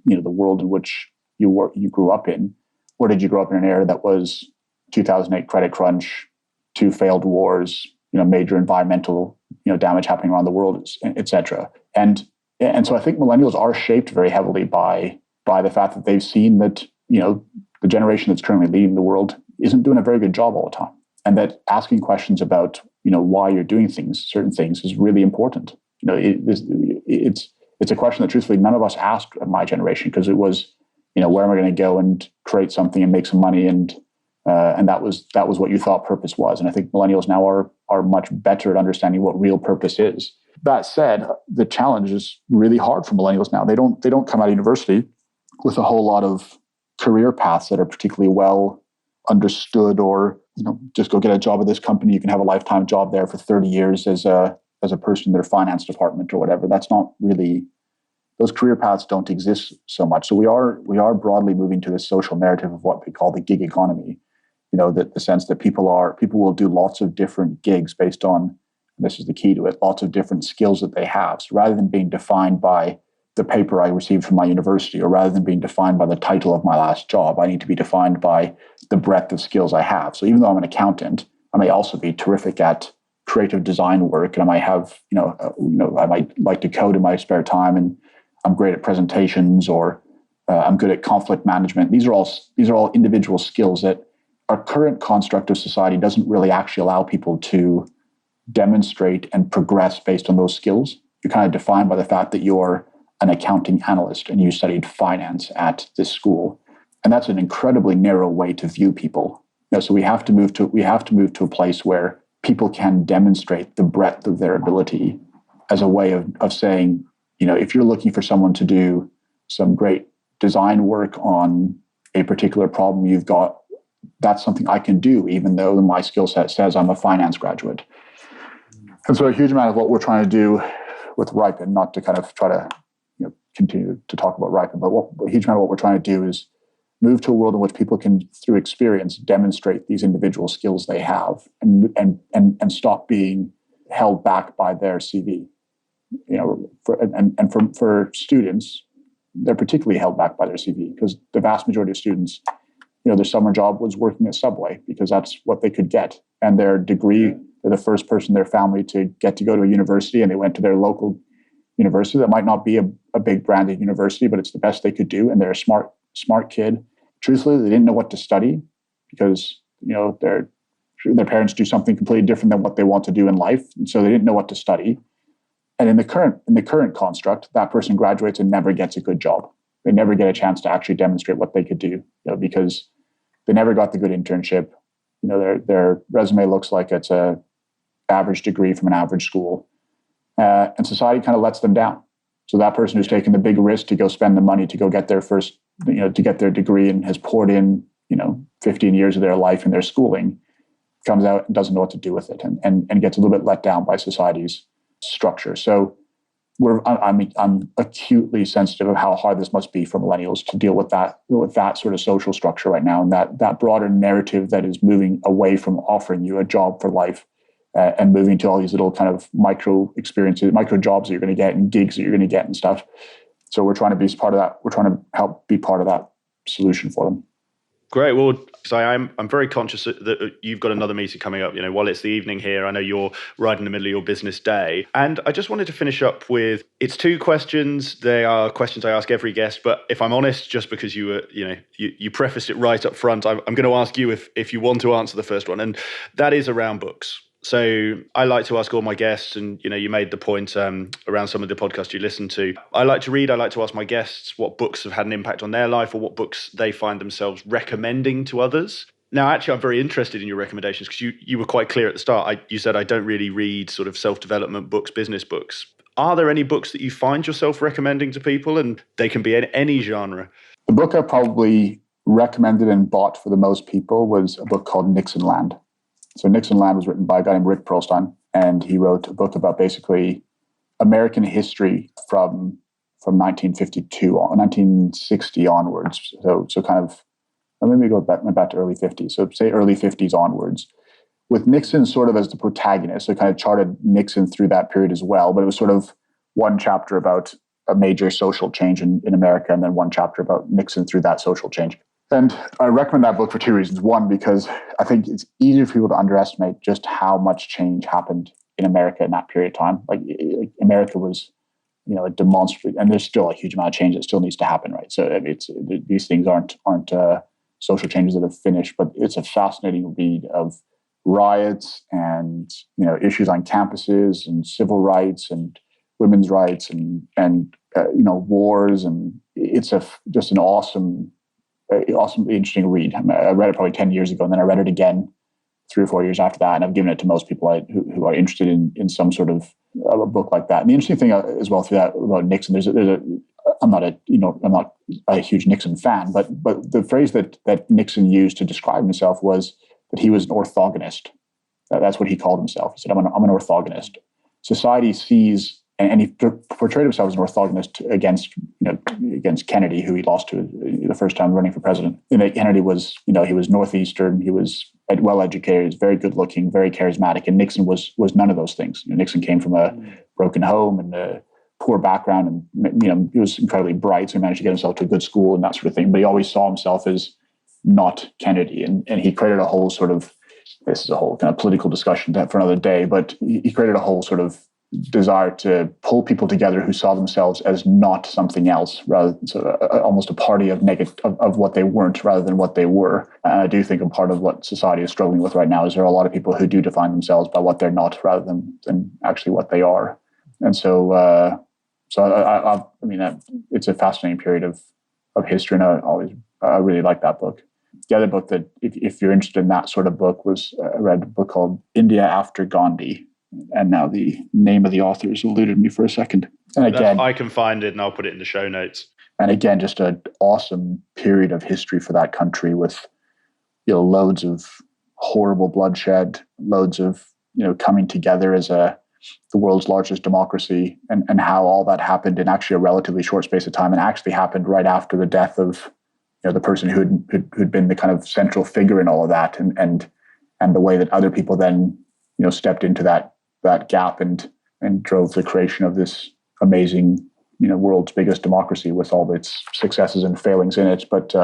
world in which you grew up in. Or did you grow up in an era that was 2008 credit crunch, 2 failed wars, major environmental, damage happening around the world, et cetera. And so I think millennials are shaped very heavily by the fact that they've seen that, the generation that's currently leading the world isn't doing a very good job all the time. And that asking questions about, why you're doing certain things is really important. It's a question that truthfully none of us asked of my generation, because it was, where am I going to go and create something and make some money, and that was what you thought purpose was. And I think millennials now are much better at understanding what real purpose is. That said, the challenge is really hard for millennials now. They don't come out of university with a whole lot of career paths that are particularly well understood, or just go get a job at this company. You can have a lifetime job there for 30 years as a person in their finance department or whatever. That's not really, those career paths don't exist so much. So we are broadly moving to this social narrative of what they call the gig economy. That the sense that people will do lots of different gigs based on, and this is the key to it, lots of different skills that they have. So rather than being defined by the paper I received from my university, or rather than being defined by the title of my last job, I need to be defined by the breadth of skills I have. So even though I'm an accountant, I may also be terrific at creative design work, and I might have, I might like to code in my spare time, and I'm great at presentations, or I'm good at conflict management. These are all individual skills that our current construct of society doesn't really actually allow people to demonstrate and progress based on those skills. you're kind of defined by the fact that you're an accounting analyst and you studied finance at this school. And that's an incredibly narrow way to view people. So we have to move to a place where people can demonstrate the breadth of their ability as a way of saying, if you're looking for someone to do some great design work on a particular problem you've got, that's something I can do, even though my skill set says I'm a finance graduate. And so a huge amount of what we're trying to do with Ripen, not to kind of try to continue to talk about Ripen, but a huge amount of what we're trying to do is move to a world in which people can, through experience, demonstrate these individual skills they have and stop being held back by their CV. For students, they're particularly held back by their CV because the vast majority of students, their summer job was working at Subway because that's what they could get. And their degree, they're the first person in their family to get to go to a university, and they went to their local university that might not be a big branded university, but it's the best they could do. And they're a smart kid. Truthfully, they didn't know what to study because, their parents do something completely different than what they want to do in life. And so they didn't know what to study. And in the current construct, that person graduates and never gets a good job. They never get a chance to actually demonstrate what they could do, because they never got the good internship. Their resume looks like it's a average degree from an average school, and society kind of lets them down. So that person who's taken the big risk to go spend the money to go get their first, to get their degree and has poured in, 15 years of their life and their schooling, comes out and doesn't know what to do with it, and gets a little bit let down by society's structure. So I'm acutely sensitive of how hard this must be for millennials to deal with that sort of social structure right now, and that broader narrative that is moving away from offering you a job for life and moving to all these little kind of micro experiences, micro jobs that you're going to get and gigs that you're going to get and stuff. So we're trying to be part of that. We're trying to help be part of that solution for them. Great. Well, so I'm very conscious that you've got another meeting coming up. While it's the evening here, I know you're right in the middle of your business day. And I just wanted to finish up with, it's two questions. They are questions I ask every guest. But if I'm honest, just because you prefaced it right up front, I'm going to ask you if you want to answer the first one. And that is around books. So I like to ask all my guests, and you made the point around some of the podcasts you listen to. I like to read. I like to ask my guests what books have had an impact on their life, or what books they find themselves recommending to others. Now, actually, I'm very interested in your recommendations because you were quite clear at the start. You said I don't really read sort of self-development books, business books. Are there any books that you find yourself recommending to people, and they can be in any genre? The book I probably recommended and bought for the most people was a book called Nixon Land. So Nixon Land was written by a guy named Rick Perlstein, and he wrote a book about basically American history from 1960 onwards. So kind of, or maybe go back to early 50s. So say early 50s onwards, with Nixon sort of as the protagonist. So it kind of charted Nixon through that period as well. But it was sort of one chapter about a major social change in America, and then one chapter about Nixon through that social change. And I recommend that book for two reasons. One, because I think it's easier for people to underestimate just how much change happened in America in that period of time. Like America was, a demonstrative, and there's still a huge amount of change that still needs to happen, right? So these things aren't social changes that have finished, but it's a fascinating read of riots and issues on campuses and civil rights and women's rights and wars, and it's just an awesomely interesting read. I read it probably 10 years ago, and then I read it again 3 or 4 years after that, and I've given it to most people who are interested in some sort of a book like that. And the interesting thing as well through that about Nixon, I'm not a huge Nixon fan, but the phrase that Nixon used to describe himself was that he was an orthogonist. That's what he called himself. He said, "I'm an orthogonist." Society sees. And he portrayed himself as an orthogonist against Kennedy, who he lost to the first time running for president. Kennedy was, he was Northeastern, he was well-educated, he was very good-looking, very charismatic, and Nixon was none of those things. Nixon came from a broken home and a poor background, and he was incredibly bright, so he managed to get himself to a good school and that sort of thing. But he always saw himself as not Kennedy, and he created a whole sort of, this is a whole kind of political discussion for another day, but he created a whole sort of desire to pull people together who saw themselves as not something else, rather than sort of almost a party of what they weren't rather than what they were. And I do think a part of what society is struggling with right now is there are a lot of people who do define themselves by what they're not rather than actually what they are. And so, I mean, it's a fascinating period of history, and I really like that book. The other book that, if you're interested in that sort of book, was I read a book called India After Gandhi, and now the name of the author has eluded me for a second. And again, I can find it and I'll put it in the show notes. And again, just an awesome period of history for that country, with loads of horrible bloodshed, loads of coming together as the world's largest democracy, and how all that happened in actually a relatively short space of time, and actually happened right after the death of the person who'd been the kind of central figure in all of that, and the way that other people then stepped into that gap and drove the creation of this amazing world's biggest democracy, with all its successes and failings in it. But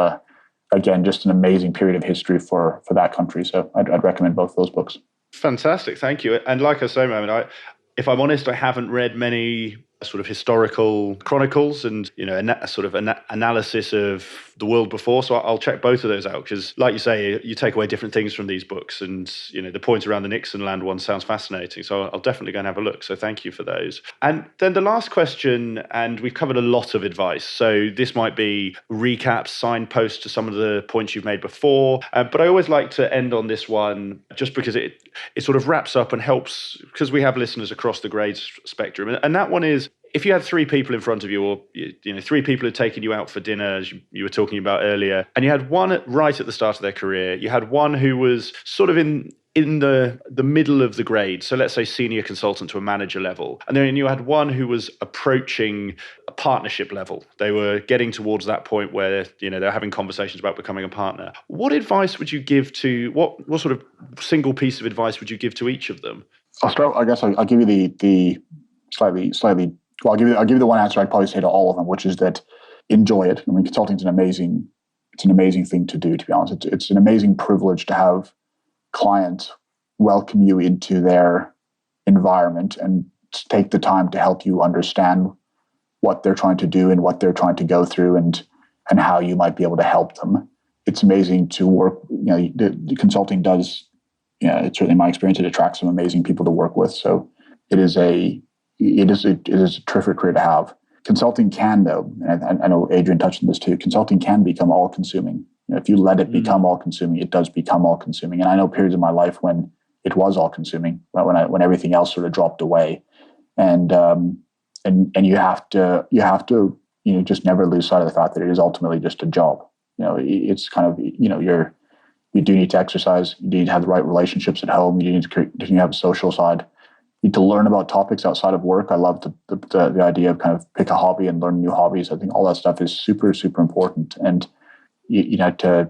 again, just an amazing period of history for that country. So I'd recommend both those books. Fantastic, thank you. And like I say, Mohamed, if I'm honest, I haven't read many sort of historical chronicles and a sort of analysis of the world before, so I'll check both of those out, because like you say, you take away different things from these books, and the points around the Nixon land one sounds fascinating, so I'll definitely go and have a look. So thank you for those. And then the last question, and we've covered a lot of advice, so this might be recaps, signposts to some of the points you've made before, but I always like to end on this one just because it sort of wraps up and helps, because we have listeners across the grades spectrum, and that one is, if you had three people in front of you, or three people had taken you out for dinner, as you were talking about earlier, and you had one right at the start of their career, you had one who was sort of in the middle of the grade, so let's say senior consultant to a manager level, and then you had one who was approaching a partnership level. They were getting towards that point where they're having conversations about becoming a partner. What advice would you give to what sort of single piece of advice would you give to each of them? I'll start. I guess I'll give you the slightly. Well, I'll give you the one answer I'd probably say to all of them, which is that enjoy it. I mean, consulting is an amazing thing to do. To be honest, it's an amazing privilege to have clients welcome you into their environment and take the time to help you understand what they're trying to do and what they're trying to go through, and how you might be able to help them. It's amazing to work. The consulting does. It's certainly my experience. It attracts some amazing people to work with. So it is a terrific career to have. Consulting can, though, and I know Adrian touched on this too, consulting can become all-consuming. If you let it become all-consuming, it does become all-consuming. And I know periods of my life when it was all-consuming, when everything else sort of dropped away, and you have to just never lose sight of the fact that it is ultimately just a job. It's kind of you do need to exercise, you need to have the right relationships at home, you need to have a social side. You need to learn about topics outside of work. I love the idea of kind of pick a hobby and learn new hobbies. I think all that stuff is super, super important. And you know to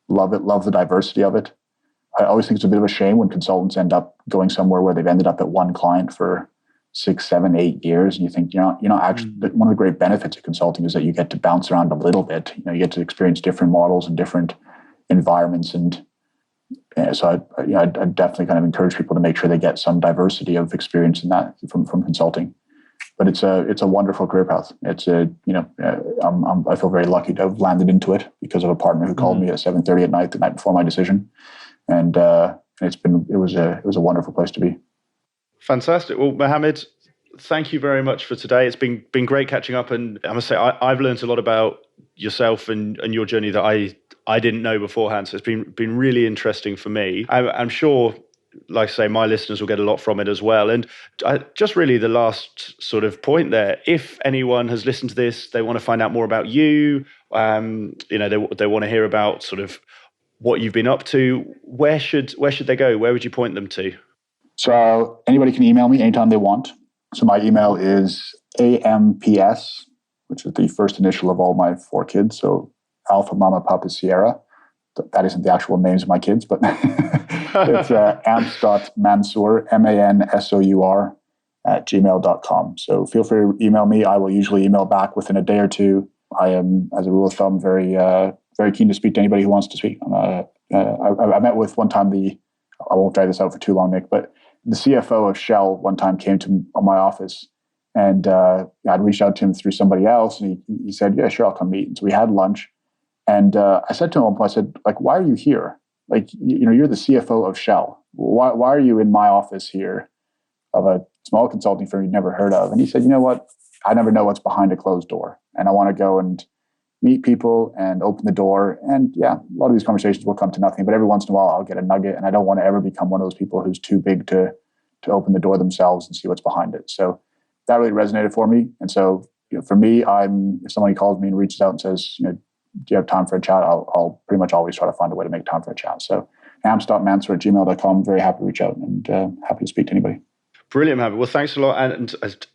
love it, love the diversity of it. I always think it's a bit of a shame when consultants end up going somewhere where they've ended up at one client for 6, 7, 8 years, and you think actually one of the great benefits of consulting is that you get to bounce around a little bit. You get to experience different models and different environments, and so I definitely kind of encourage people to make sure they get some diversity of experience in that from consulting. But it's a wonderful career path. I feel very lucky to have landed into it because of a partner who called me at 7:30 at night the night before my decision, and it was a wonderful place to be. Fantastic. Well, Mohamed, thank you very much for today. It's been great catching up, and I must say I've learned a lot about yourself and your journey that I didn't know beforehand. So it's been really interesting for me. I'm sure, like I say, my listeners will get a lot from it as well. And just really the last sort of point there, if anyone has listened to this, they want to find out more about you, they want to hear about sort of what you've been up to, where should they go? Where would you point them to? So anybody can email me anytime they want. So my email is AMPS, which is the first initial of all my 4 kids. So Alpha, Mama, Papa, Sierra. That isn't the actual names of my kids, but it's amps.mansour, MANSOUR @gmail.com. So feel free to email me. I will usually email back within a day or two. I am, as a rule of thumb, very keen to speak to anybody who wants to speak. I met with one time I won't drag this out for too long, Nick, but the CFO of Shell one time came to my office, and I'd reached out to him through somebody else, and he said, "Yeah, sure, I'll come meet." And so we had lunch, and I said to him, I said, like, "Why are you here? Like, you're the CFO of Shell. Why are you in my office here? of a small consulting firm you'd never heard of. And he said, you know what? I never know what's behind a closed door. And I want to go and meet people and open the door. And yeah, a lot of these conversations will come to nothing, but every once in a while I'll get a nugget, and I don't want to ever become one of those people who's too big to open the door themselves and see what's behind it. So that really resonated for me. And so, for me, if somebody calls me and reaches out and says, do you have time for a chat? I'll pretty much always try to find a way to make time for a chat. So amps.mansour@gmail.com, very happy to reach out and happy to speak to anybody. Brilliant, Mohamed. Well, thanks a lot. And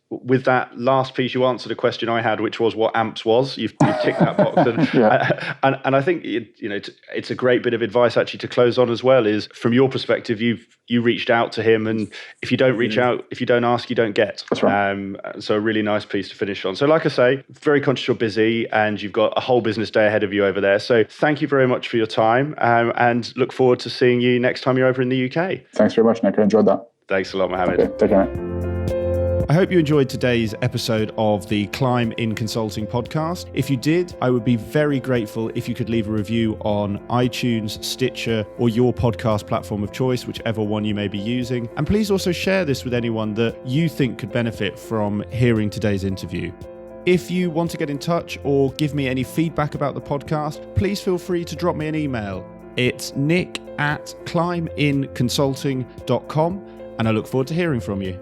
with that last piece, you answered a question I had, which was what AMPS was. You've ticked that box. And, Yeah. and I think it's a great bit of advice actually to close on as well. Is from your perspective, you reached out to him, and if you don't reach out, if you don't ask, you don't get. That's right. So a really nice piece to finish on. So like I say, very conscious you're busy and you've got a whole business day ahead of you over there. So thank you very much for your time, and look forward to seeing you next time you're over in the UK. Thanks very much, Nick. I enjoyed that. Thanks a lot, Mohamed. Okay, take care, mate. I hope you enjoyed today's episode of the Climb in Consulting podcast. If you did, I would be very grateful if you could leave a review on iTunes, Stitcher, or your podcast platform of choice, whichever one you may be using. And please also share this with anyone that you think could benefit from hearing today's interview. If you want to get in touch or give me any feedback about the podcast, please feel free to drop me an email. It's nick@climbinconsulting.com, and I look forward to hearing from you.